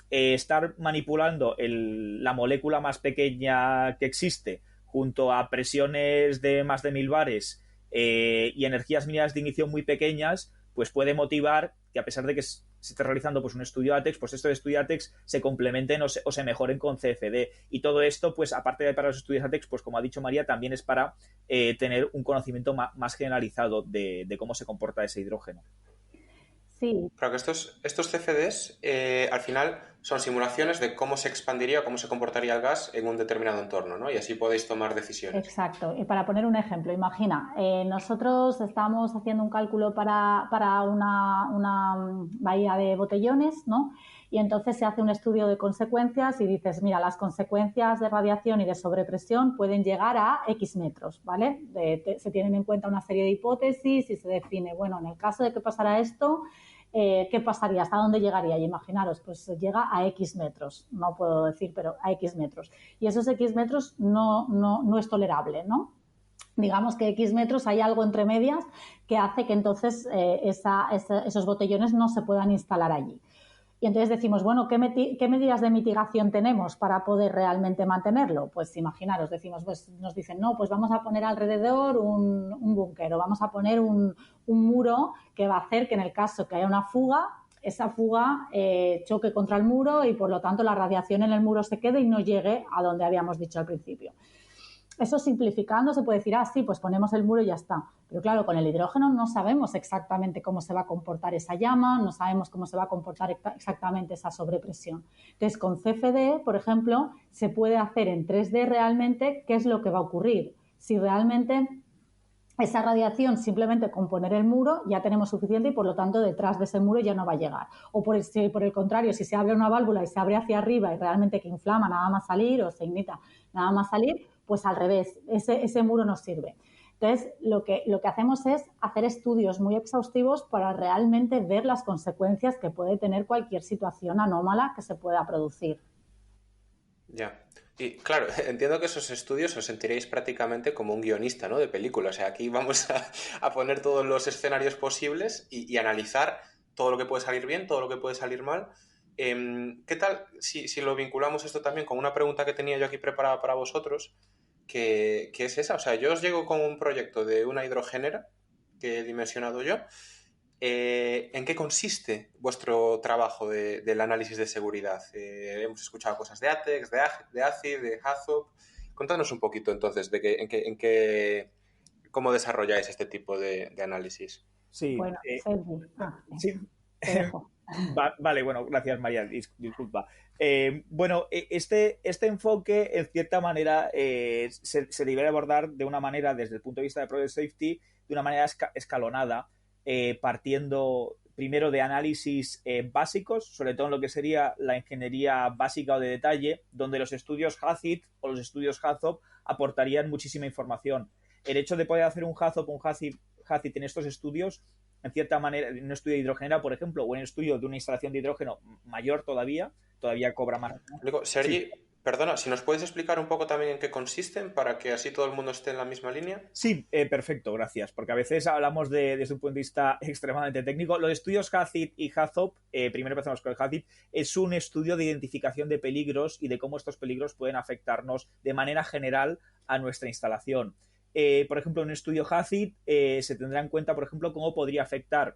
estar manipulando la molécula más pequeña que existe junto a presiones de más de 1000 bares y energías mínimas de ignición muy pequeñas, pues puede motivar que, a pesar de que se esté realizando pues un estudio ATEX, pues estos estudios ATEX se complementen o se mejoren con CFD. Y todo esto, pues aparte de para los estudios ATEX, pues como ha dicho María, también es para tener un conocimiento más generalizado de cómo se comporta ese hidrógeno. Sí. Claro que estos CFDs al final son simulaciones de cómo se expandiría o cómo se comportaría el gas en un determinado entorno, ¿no? Y así podéis tomar decisiones. Exacto. Y para poner un ejemplo, imagina, nosotros estamos haciendo un cálculo para una bahía de botellones, ¿no? Y entonces se hace un estudio de consecuencias y dices, mira, las consecuencias de radiación y de sobrepresión pueden llegar a X metros, ¿vale? Se tienen en cuenta una serie de hipótesis y se define, bueno, en el caso de que pasara esto, ¿qué pasaría? ¿Hasta dónde llegaría? Y imaginaros, pues llega a X metros, no puedo decir, pero a X metros. Y esos X metros no es tolerable, ¿no? Digamos que X metros hay algo entre medias que hace que entonces esos botellones no se puedan instalar allí. Y entonces decimos, bueno, ¿qué medidas de mitigación tenemos para poder realmente mantenerlo? Pues imaginaros, decimos, pues nos dicen, no, pues vamos a poner alrededor un búnker o vamos a poner un muro que va a hacer que en el caso que haya una fuga, esa fuga choque contra el muro y por lo tanto la radiación en el muro se quede y no llegue a donde habíamos dicho al principio. Eso simplificando se puede decir, sí, pues ponemos el muro y ya está. Pero claro, con el hidrógeno no sabemos exactamente cómo se va a comportar esa llama, no sabemos cómo se va a comportar exactamente esa sobrepresión. Entonces, con CFD, por ejemplo, se puede hacer en 3D realmente qué es lo que va a ocurrir. Si realmente esa radiación, simplemente con poner el muro ya tenemos suficiente y por lo tanto detrás de ese muro ya no va a llegar. O por el contrario, si se abre una válvula y se abre hacia arriba y realmente que inflama nada más salir o se ignita nada más salir, pues al revés, ese muro no sirve. Entonces, lo que hacemos es hacer estudios muy exhaustivos para realmente ver las consecuencias que puede tener cualquier situación anómala que se pueda producir. Ya. Y claro, entiendo que esos estudios os sentiréis prácticamente como un guionista, ¿no? De película. O sea, aquí vamos a poner todos los escenarios posibles y analizar todo lo que puede salir bien, todo lo que puede salir mal. ¿Qué tal si lo vinculamos esto también con una pregunta que tenía yo aquí preparada para vosotros? Que es esa. O sea, yo os llego con un proyecto de una hidrogenera que he dimensionado yo. ¿En qué consiste vuestro trabajo del análisis de seguridad? Hemos escuchado cosas de ATEX, de ACID, de HAZOP. Contadnos un poquito entonces de cómo desarrolláis este tipo de análisis. Sí, bueno, sí. Te dejo. Vale, bueno, gracias María, disculpa. Bueno, este enfoque en cierta manera se debe abordar de una manera desde el punto de vista de Product Safety, de una manera escalonada, partiendo primero de análisis básicos, sobre todo en lo que sería la ingeniería básica o de detalle, donde los estudios HACID o los estudios HAZOP aportarían muchísima información. El hecho de poder hacer un HAZOP o un HACID en estos estudios, en cierta manera, en un estudio de hidrogenera, por ejemplo, o en un estudio de una instalación de hidrógeno mayor todavía cobra más. Luego, Sergi, Sí. Perdona, si nos puedes explicar un poco también en qué consisten para que así todo el mundo esté en la misma línea. Sí, perfecto, gracias. Porque a veces hablamos desde un punto de vista extremadamente técnico. Los estudios HACCP y HAZOP, primero empezamos con el HACCP, es un estudio de identificación de peligros y de cómo estos peligros pueden afectarnos de manera general a nuestra instalación. Por ejemplo, en un estudio HACCP se tendrá en cuenta, por ejemplo, cómo podría afectar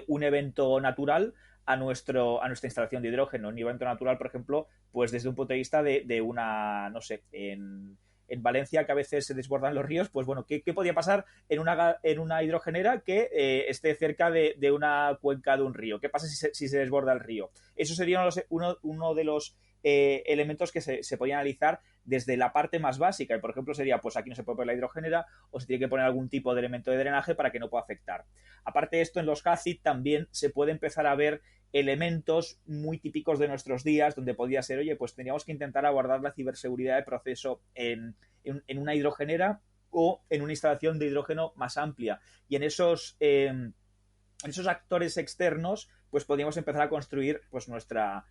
un evento natural a nuestra instalación de hidrógeno. Un evento natural, por ejemplo, pues desde un punto de vista de una, no sé, en Valencia, que a veces se desbordan los ríos, pues bueno, ¿qué podría pasar en una hidrogenera que esté cerca de una cuenca de un río? ¿Qué pasa si se desborda el río? Eso sería uno de los elementos que se podían analizar desde la parte más básica. Y, por ejemplo, sería, pues aquí no se puede poner la hidrogenera o se tiene que poner algún tipo de elemento de drenaje para que no pueda afectar. Aparte de esto, en los HACCP también se puede empezar a ver elementos muy típicos de nuestros días, donde podría ser, oye, pues teníamos que intentar abordar la ciberseguridad de proceso en una hidrogenera o en una instalación de hidrógeno más amplia. Y en esos actores externos, pues podríamos empezar a construir pues nuestra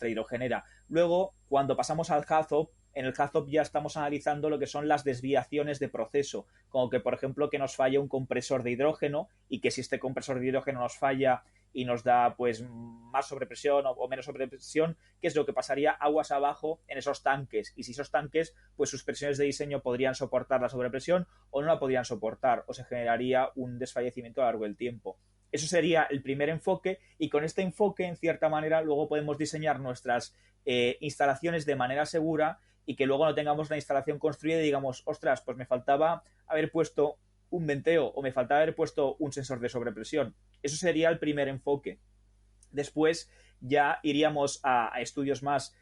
hidrogenera. Luego, cuando pasamos al HAZOP, en el HAZOP ya estamos analizando lo que son las desviaciones de proceso, como que, por ejemplo, que nos falla un compresor de hidrógeno y que si este compresor de hidrógeno nos falla y nos da pues más sobrepresión o menos sobrepresión, ¿qué es lo que pasaría aguas abajo en esos tanques? Y si esos tanques, pues sus presiones de diseño podrían soportar la sobrepresión o no la podrían soportar, o se generaría un desfallecimiento a lo largo del tiempo. Eso sería el primer enfoque, y con este enfoque, en cierta manera, luego podemos diseñar nuestras instalaciones de manera segura y que luego no tengamos la instalación construida y digamos, ostras, pues me faltaba haber puesto un venteo o me faltaba haber puesto un sensor de sobrepresión. Eso sería el primer enfoque. Después ya iríamos a estudios más,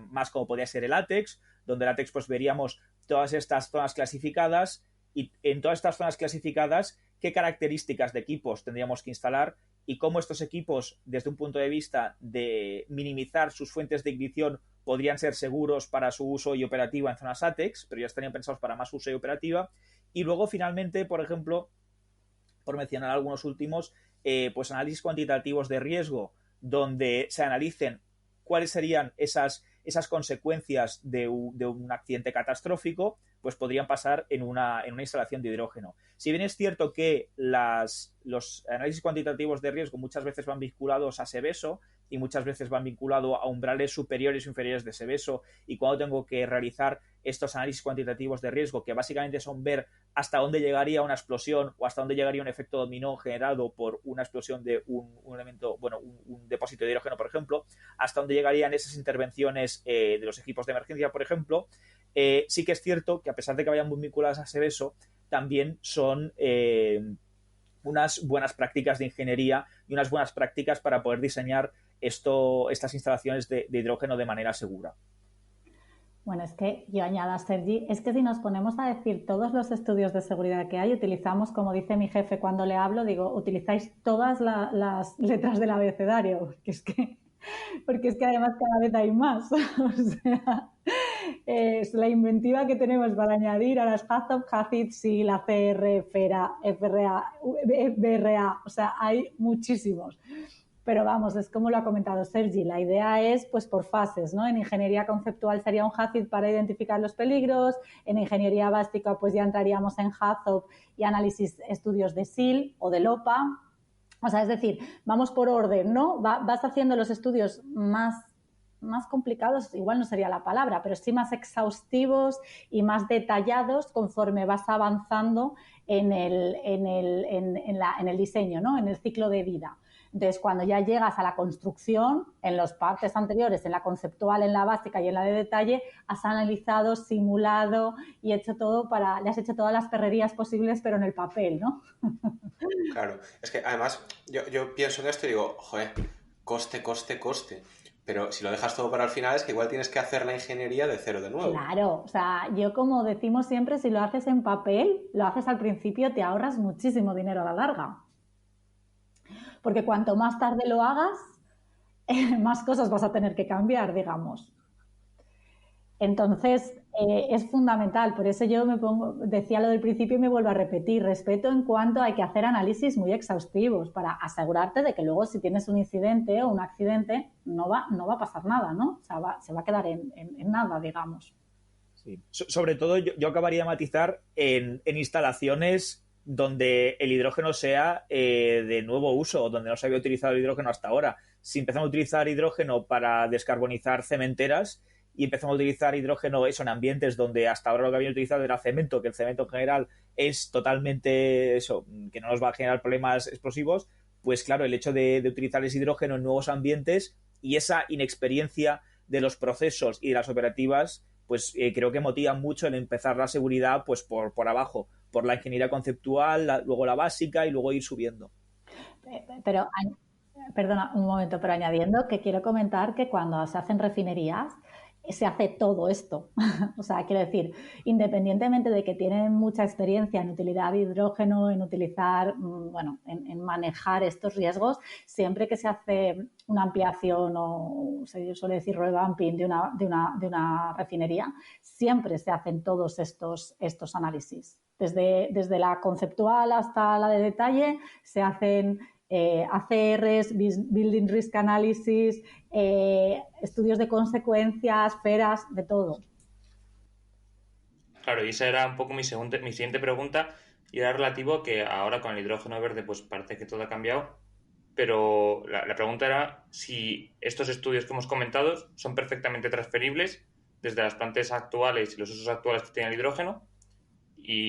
más como podría ser el ATEX, donde el ATEX pues veríamos todas estas zonas clasificadas y en todas estas zonas clasificadas qué características de equipos tendríamos que instalar y cómo estos equipos, desde un punto de vista de minimizar sus fuentes de ignición, podrían ser seguros para su uso y operativa en zonas ATEX, pero ya estarían pensados para más uso y operativa. Y luego, finalmente, por ejemplo, por mencionar algunos últimos, pues análisis cuantitativos de riesgo, donde se analicen cuáles serían esas consecuencias de un accidente catastrófico, pues podrían pasar en una instalación de hidrógeno. Si bien es cierto que los análisis cuantitativos de riesgo muchas veces van vinculados a Seveso y muchas veces van vinculados a umbrales superiores o inferiores de Seveso, y cuando tengo que realizar estos análisis cuantitativos de riesgo, que básicamente son ver hasta dónde llegaría una explosión o hasta dónde llegaría un efecto dominó generado por una explosión de un elemento, bueno, un depósito de hidrógeno, por ejemplo, hasta dónde llegarían esas intervenciones de los equipos de emergencia, por ejemplo, sí que es cierto que a pesar de que vayan muy vinculadas a Seveso, también son unas buenas prácticas de ingeniería y unas buenas prácticas para poder diseñar estas instalaciones de hidrógeno de manera segura. Bueno, es que yo añado, Sergi, es que si nos ponemos a decir todos los estudios de seguridad que hay, utilizamos, como dice mi jefe cuando le hablo, digo, utilizáis todas las letras del abecedario, porque es que además cada vez hay más. O sea, es la inventiva que tenemos para añadir a las HAZOP, HACCP, sí, la CR, FRA, BRA, o sea, hay muchísimos. Pero vamos, es como lo ha comentado Sergi, la idea es pues por fases, ¿no? En ingeniería conceptual sería un HACCP para identificar los peligros, en ingeniería básica pues ya entraríamos en HAZOP y análisis estudios de SIL o de LOPA. O sea, es decir, vamos por orden, ¿no? Vas haciendo los estudios más complicados, igual no sería la palabra, pero sí más exhaustivos y más detallados conforme vas avanzando en el diseño, ¿no? En el ciclo de vida. Entonces, cuando ya llegas a la construcción, en las partes anteriores, en la conceptual, en la básica y en la de detalle, has analizado, simulado y hecho todo le has hecho todas las perrerías posibles, pero en el papel, ¿no? Claro, es que además yo pienso en esto y digo, joder, coste. Pero si lo dejas todo para el final es que igual tienes que hacer la ingeniería de cero de nuevo. Claro, o sea, yo como decimos siempre, si lo haces en papel, lo haces al principio, te ahorras muchísimo dinero a la larga. Porque cuanto más tarde lo hagas, más cosas vas a tener que cambiar, digamos. Entonces, es fundamental. Por eso yo decía lo del principio y me vuelvo a repetir. Respeto en cuanto hay que hacer análisis muy exhaustivos para asegurarte de que luego si tienes un incidente o un accidente no va a pasar nada, ¿no? O sea, se va a quedar en nada, digamos. Sí. Sobre todo yo acabaría de matizar en instalaciones donde el hidrógeno sea de nuevo uso, donde no se había utilizado el hidrógeno hasta ahora. Si empezamos a utilizar hidrógeno para descarbonizar cementeras y empezamos a utilizar hidrógeno eso en ambientes donde hasta ahora lo que habían utilizado era cemento, que el cemento en general es totalmente eso, que no nos va a generar problemas explosivos, pues claro, el hecho de utilizar ese hidrógeno en nuevos ambientes y esa inexperiencia de los procesos y de las operativas, pues creo que motiva mucho el empezar la seguridad pues por abajo, por la ingeniería conceptual, luego la básica y luego ir subiendo. Pero, perdona un momento, pero añadiendo que quiero comentar que cuando se hacen refinerías se hace todo esto. O sea, quiero decir, independientemente de que tienen mucha experiencia en utilidad de hidrógeno, en utilizar, bueno, en manejar estos riesgos, siempre que se hace una ampliación o se suele decir revamping de una refinería, siempre se hacen todos estos análisis. Desde la conceptual hasta la de detalle se hacen ACRs, Building Risk Analysis, estudios de consecuencias, FERAS, de todo. Claro, y esa era un poco mi siguiente pregunta, y era relativo a que ahora con el hidrógeno verde pues parece que todo ha cambiado, pero la pregunta era si estos estudios que hemos comentado son perfectamente transferibles desde las plantas actuales y los usos actuales que tiene el hidrógeno,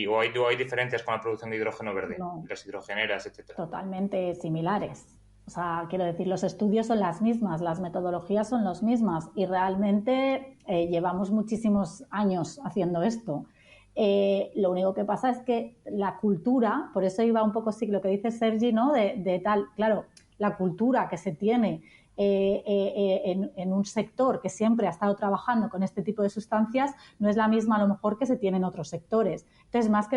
o hay diferencias con la producción de hidrógeno verde, No, las hidrogeneras, etcétera. totalmente similares. O sea, quiero decir, los estudios son las mismas, las metodologías son las mismas y realmente llevamos muchísimos años haciendo esto. Lo único que pasa es que la cultura, por eso iba un poco sí lo que dice Sergi, ¿no? De tal, claro, la cultura que se tiene en un sector que siempre ha estado trabajando con este tipo de sustancias no es la misma a lo mejor que se tiene en otros sectores. Entonces, más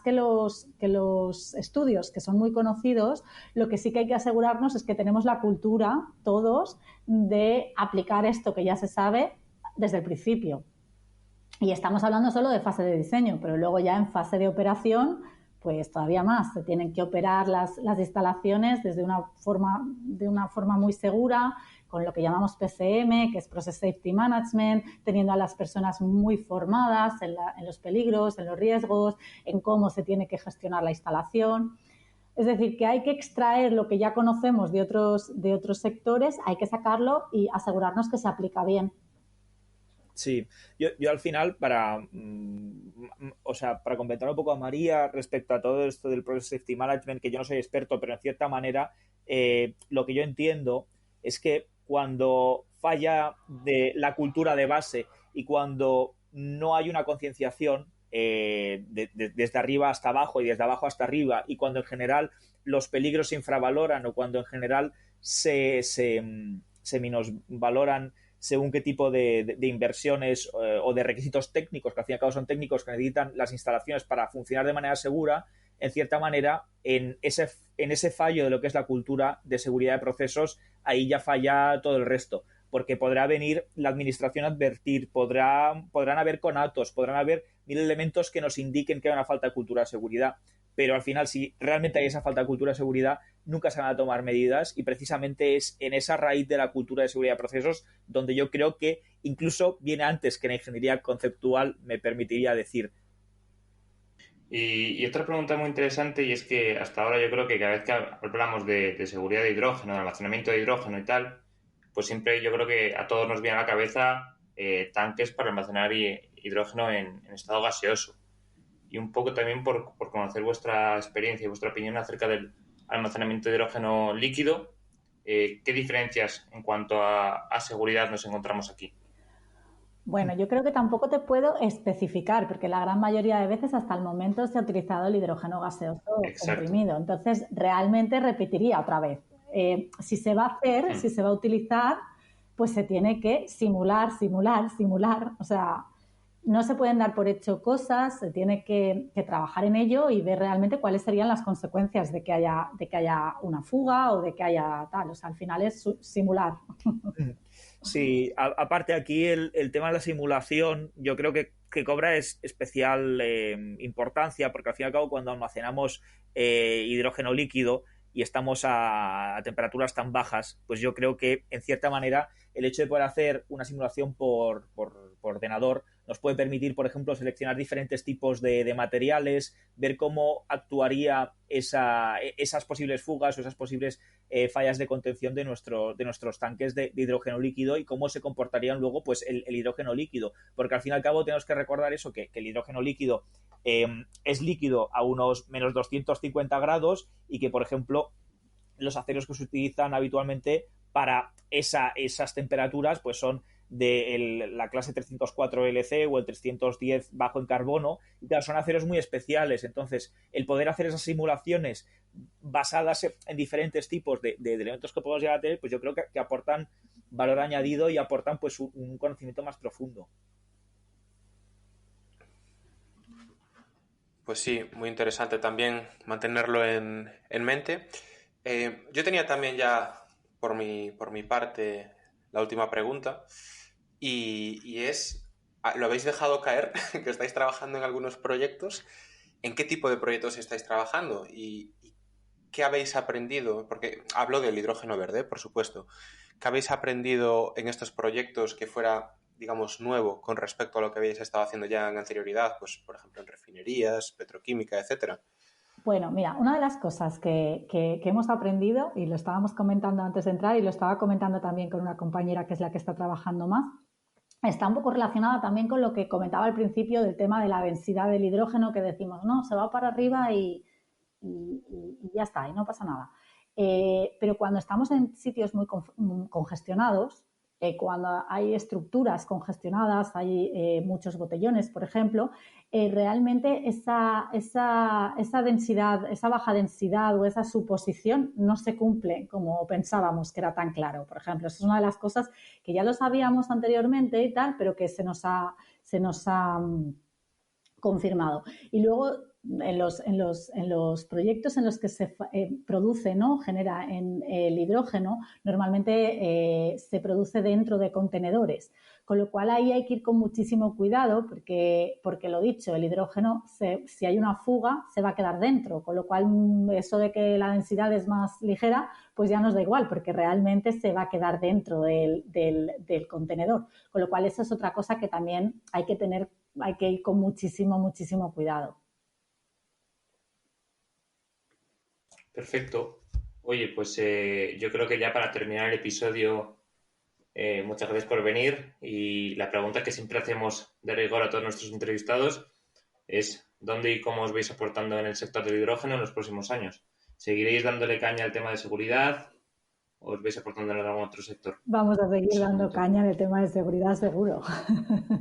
que los estudios que son muy conocidos, lo que sí que hay que asegurarnos es que tenemos la cultura, todos, de aplicar esto que ya se sabe desde el principio. Y estamos hablando solo de fase de diseño, pero luego ya en fase de operación pues todavía más. Se tienen que operar las instalaciones de una forma muy segura, con lo que llamamos PCM, que es Process Safety Management, teniendo a las personas muy formadas en los peligros, en los riesgos, en cómo se tiene que gestionar la instalación. Es decir, que hay que extraer lo que ya conocemos de otros sectores, hay que sacarlo y asegurarnos que se aplica bien. Sí, yo al final, para complementar un poco a María respecto a todo esto del Process Safety Management, que yo no soy experto, pero en cierta manera lo que yo entiendo es que cuando falla de la cultura de base y cuando no hay una concienciación desde arriba hasta abajo y desde abajo hasta arriba, y cuando en general los peligros se infravaloran o cuando en general se minusvaloran según qué tipo de inversiones o de requisitos técnicos, que al fin y al cabo son técnicos que necesitan las instalaciones para funcionar de manera segura, en cierta manera, en ese fallo de lo que es la cultura de seguridad de procesos, ahí ya falla todo el resto, porque podrá venir la administración a advertir, podrán haber conatos, podrán haber mil elementos que nos indiquen que hay una falta de cultura de seguridad, pero al final, si realmente hay esa falta de cultura de seguridad, nunca se van a tomar medidas, y precisamente es en esa raíz de la cultura de seguridad de procesos donde yo creo que incluso viene antes que la ingeniería conceptual, me permitiría decir. Y otra pregunta muy interesante, y es que hasta ahora yo creo que cada vez que hablamos de seguridad de hidrógeno, de almacenamiento de hidrógeno y tal, pues siempre yo creo que a todos nos viene a la cabeza tanques para almacenar hidrógeno en estado gaseoso. Y un poco también por conocer vuestra experiencia y vuestra opinión acerca del almacenamiento de hidrógeno líquido, ¿qué diferencias en cuanto a seguridad nos encontramos aquí? Bueno, yo creo que tampoco te puedo especificar, porque la gran mayoría de veces hasta el momento se ha utilizado el hidrógeno gaseoso comprimido. Entonces, realmente repetiría otra vez. Si se va a hacer, si se va a utilizar, pues se tiene que simular. O sea, no se pueden dar por hecho cosas, se tiene que trabajar en ello y ver realmente cuáles serían las consecuencias de que haya una fuga o de que haya tal. O sea, al final es simular. Sí, aparte aquí el tema de la simulación yo creo que cobra especial importancia porque al fin y al cabo cuando almacenamos hidrógeno líquido y estamos a temperaturas tan bajas, pues yo creo que en cierta manera el hecho de poder hacer una simulación por ordenador nos puede permitir, por ejemplo, seleccionar diferentes tipos de materiales, ver cómo actuaría esas posibles fugas o esas posibles fallas de contención de nuestros tanques de hidrógeno líquido y cómo se comportarían luego pues el hidrógeno líquido. Porque al fin y al cabo tenemos que recordar eso, que el hidrógeno líquido es líquido a unos menos 250 grados y que, por ejemplo, los aceros que se utilizan habitualmente para esas temperaturas pues son de la clase 304 LC o el 310 bajo en carbono, y claro, son aceros muy especiales. Entonces, el poder hacer esas simulaciones basadas en diferentes tipos de elementos que podemos llegar a tener, pues yo creo que aportan valor añadido y aportan pues un conocimiento más profundo. Pues sí, muy interesante también mantenerlo en mente. Yo tenía también ya por mi parte la última pregunta y es, ¿lo habéis dejado caer? Que estáis trabajando en algunos proyectos. ¿En qué tipo de proyectos estáis trabajando? ¿Y qué habéis aprendido? Porque hablo del hidrógeno verde, por supuesto. ¿Qué habéis aprendido en estos proyectos que fuera, digamos, nuevo con respecto a lo que habéis estado haciendo ya en anterioridad? Pues, por ejemplo, en refinerías, petroquímica, etcétera. Bueno, mira, una de las cosas que hemos aprendido, y lo estábamos comentando antes de entrar, y lo estaba comentando también con una compañera que es la que está trabajando más, está un poco relacionada también con lo que comentaba al principio del tema de la densidad del hidrógeno, que decimos, no, se va para arriba y ya está, y no pasa nada. Pero cuando estamos en sitios muy congestionados, cuando hay estructuras congestionadas, hay muchos botellones, por ejemplo, realmente esa densidad, esa baja densidad o esa suposición no se cumple como pensábamos que era tan claro. Por ejemplo, esa es una de las cosas que ya lo sabíamos anteriormente y tal, pero que se nos ha confirmado. Y luego en los proyectos en los que se produce, ¿no? Genera el hidrógeno, normalmente se produce dentro de contenedores. Con lo cual ahí hay que ir con muchísimo cuidado porque lo dicho, el hidrógeno, si hay una fuga, se va a quedar dentro. Con lo cual eso de que la densidad es más ligera, pues ya nos da igual porque realmente se va a quedar dentro del contenedor. Con lo cual eso es otra cosa que también hay que ir con muchísimo cuidado. Perfecto. Oye, pues yo creo que ya para terminar el episodio, muchas gracias por venir y la pregunta que siempre hacemos de rigor a todos nuestros entrevistados es ¿dónde y cómo os veis aportando en el sector del hidrógeno en los próximos años? ¿Seguiréis dándole caña al tema de seguridad o os veis aportando en algún otro sector? Vamos a seguir dando caña en el tema de seguridad seguro.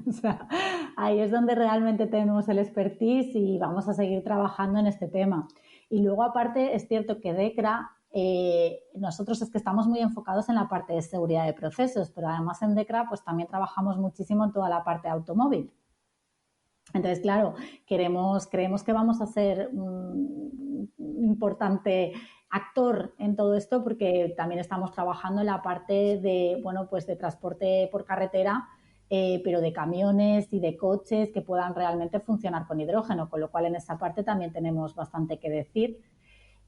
O sea, ahí es donde realmente tenemos el expertise y vamos a seguir trabajando en este tema. Y luego, aparte, es cierto que DECRA, nosotros es que estamos muy enfocados en la parte de seguridad de procesos, pero además en DECRA pues también trabajamos muchísimo en toda la parte de automóvil. Entonces, claro, creemos que vamos a ser un importante actor en todo esto porque también estamos trabajando en la parte de, bueno, pues de transporte por carretera, pero de camiones y de coches que puedan realmente funcionar con hidrógeno, con lo cual en esa parte también tenemos bastante que decir.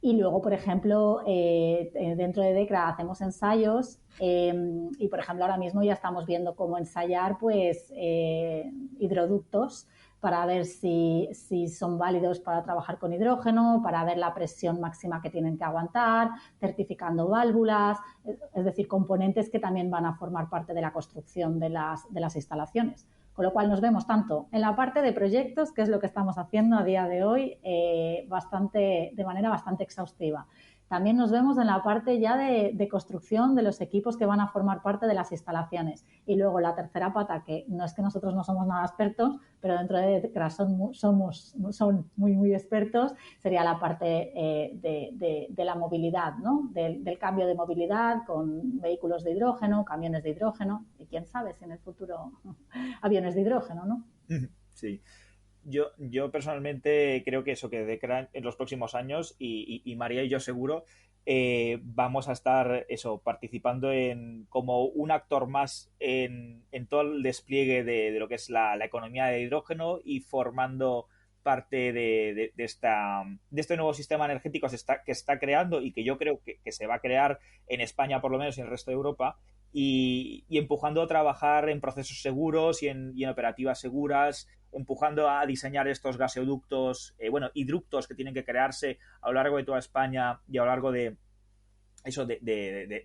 Y luego, por ejemplo, dentro de DECRA hacemos ensayos y, por ejemplo, ahora mismo ya estamos viendo cómo ensayar pues, hidroductos para ver si son válidos para trabajar con hidrógeno, para ver la presión máxima que tienen que aguantar, certificando válvulas, es decir, componentes que también van a formar parte de la construcción de las instalaciones. Con lo cual nos vemos tanto en la parte de proyectos, que es lo que estamos haciendo a día de hoy, de manera bastante exhaustiva. También nos vemos en la parte ya de construcción de los equipos que van a formar parte de las instalaciones. Y luego la tercera pata, que no es que nosotros no somos nada expertos, pero dentro de DECRA son muy expertos, sería la parte de la movilidad, ¿no? Del cambio de movilidad con vehículos de hidrógeno, camiones de hidrógeno, y quién sabe si en el futuro aviones de hidrógeno, ¿no? Sí. Yo personalmente creo que eso, que DECRA en los próximos años, y María y yo seguro, vamos a estar participando como un actor más en todo el despliegue de lo que es la economía de hidrógeno y formando parte de este nuevo sistema energético que está creando y que yo creo que se va a crear en España por lo menos y en el resto de Europa y empujando a trabajar en procesos seguros y en operativas seguras, empujando a diseñar estos gasoductos, y ductos que tienen que crearse a lo largo de toda España y a lo largo de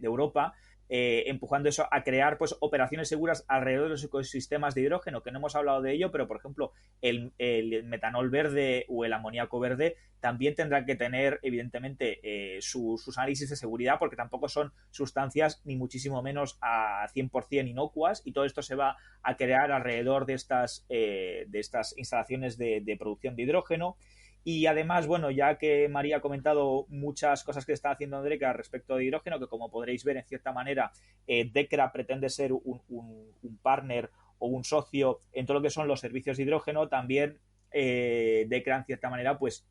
Europa, empujando eso a crear pues operaciones seguras alrededor de los ecosistemas de hidrógeno, que no hemos hablado de ello, pero por ejemplo el metanol verde o el amoníaco verde también tendrán que tener evidentemente sus análisis de seguridad, porque tampoco son sustancias ni muchísimo menos a 100% inocuas, y todo esto se va a crear alrededor de estas instalaciones de producción de hidrógeno. Y además, bueno, ya que María ha comentado muchas cosas que está haciendo DECRA respecto de hidrógeno, que como podréis ver, en cierta manera, DECRA pretende ser un partner o un socio en todo lo que son los servicios de hidrógeno, también DECRA, en cierta manera, pues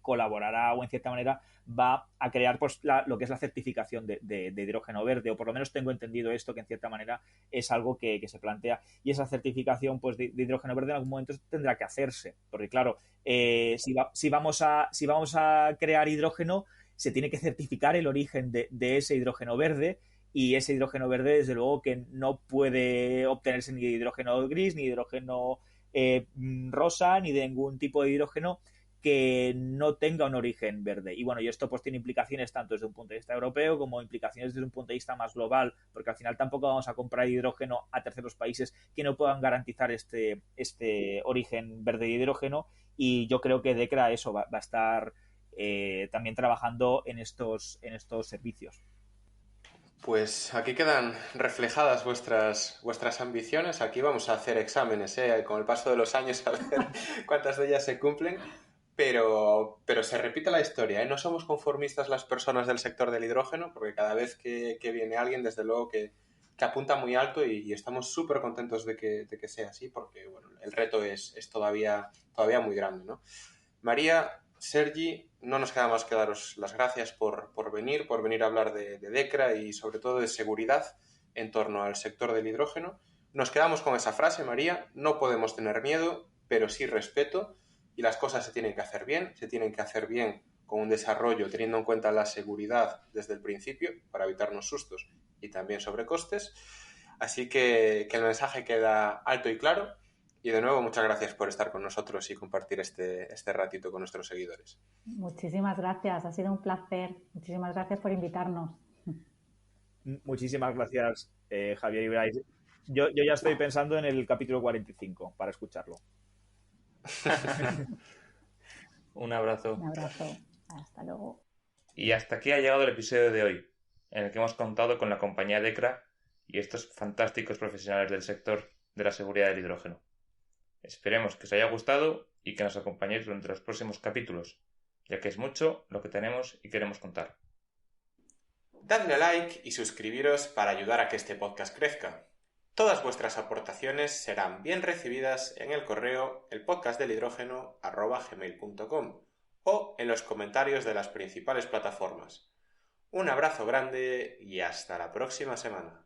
colaborará o en cierta manera va a crear pues lo que es la certificación de hidrógeno verde, o por lo menos tengo entendido esto, que en cierta manera es algo que se plantea, y esa certificación pues de hidrógeno verde en algún momento tendrá que hacerse, porque claro, si vamos a crear hidrógeno, se tiene que certificar el origen de ese hidrógeno verde, y ese hidrógeno verde desde luego que no puede obtenerse ni de hidrógeno gris, ni de hidrógeno rosa, ni de ningún tipo de hidrógeno que no tenga un origen verde. Y bueno, y esto pues tiene implicaciones tanto desde un punto de vista europeo como implicaciones desde un punto de vista más global, porque al final tampoco vamos a comprar hidrógeno a terceros países que no puedan garantizar este origen verde de hidrógeno, y yo creo que DECRA va a estar también trabajando en estos servicios. Pues aquí quedan reflejadas vuestras ambiciones. Aquí vamos a hacer exámenes, con el paso de los años, a ver cuántas de ellas se cumplen. Pero se repite la historia, ¿eh? No somos conformistas las personas del sector del hidrógeno, porque cada vez que viene alguien, desde luego que apunta muy alto, y estamos súper contentos de que sea así, porque bueno, el reto es todavía muy grande, ¿no? María, Sergi, no nos queda más que daros las gracias por venir a hablar de DECRA y sobre todo de seguridad en torno al sector del hidrógeno. Nos quedamos con esa frase, María: no podemos tener miedo, pero sí respeto. Y las cosas se tienen que hacer bien con un desarrollo teniendo en cuenta la seguridad desde el principio para evitarnos sustos y también sobrecostes. Así que el mensaje queda alto y claro, y de nuevo muchas gracias por estar con nosotros y compartir este ratito con nuestros seguidores. Muchísimas gracias, ha sido un placer. Muchísimas gracias por invitarnos. Muchísimas gracias, Javier y Bryce. Yo ya estoy pensando en el capítulo 45 para escucharlo. Un abrazo. Un abrazo. Hasta luego. Y hasta aquí ha llegado el episodio de hoy, en el que hemos contado con la compañía DECRA y estos fantásticos profesionales del sector de la seguridad del hidrógeno. Esperemos que os haya gustado y que nos acompañéis durante los próximos capítulos, ya que es mucho lo que tenemos y queremos contar. Dadle a like y suscribiros para ayudar a que este podcast crezca. Todas vuestras aportaciones serán bien recibidas en el correo elpodcastdelhidrógeno@gmail.com o en los comentarios de las principales plataformas. Un abrazo grande y hasta la próxima semana.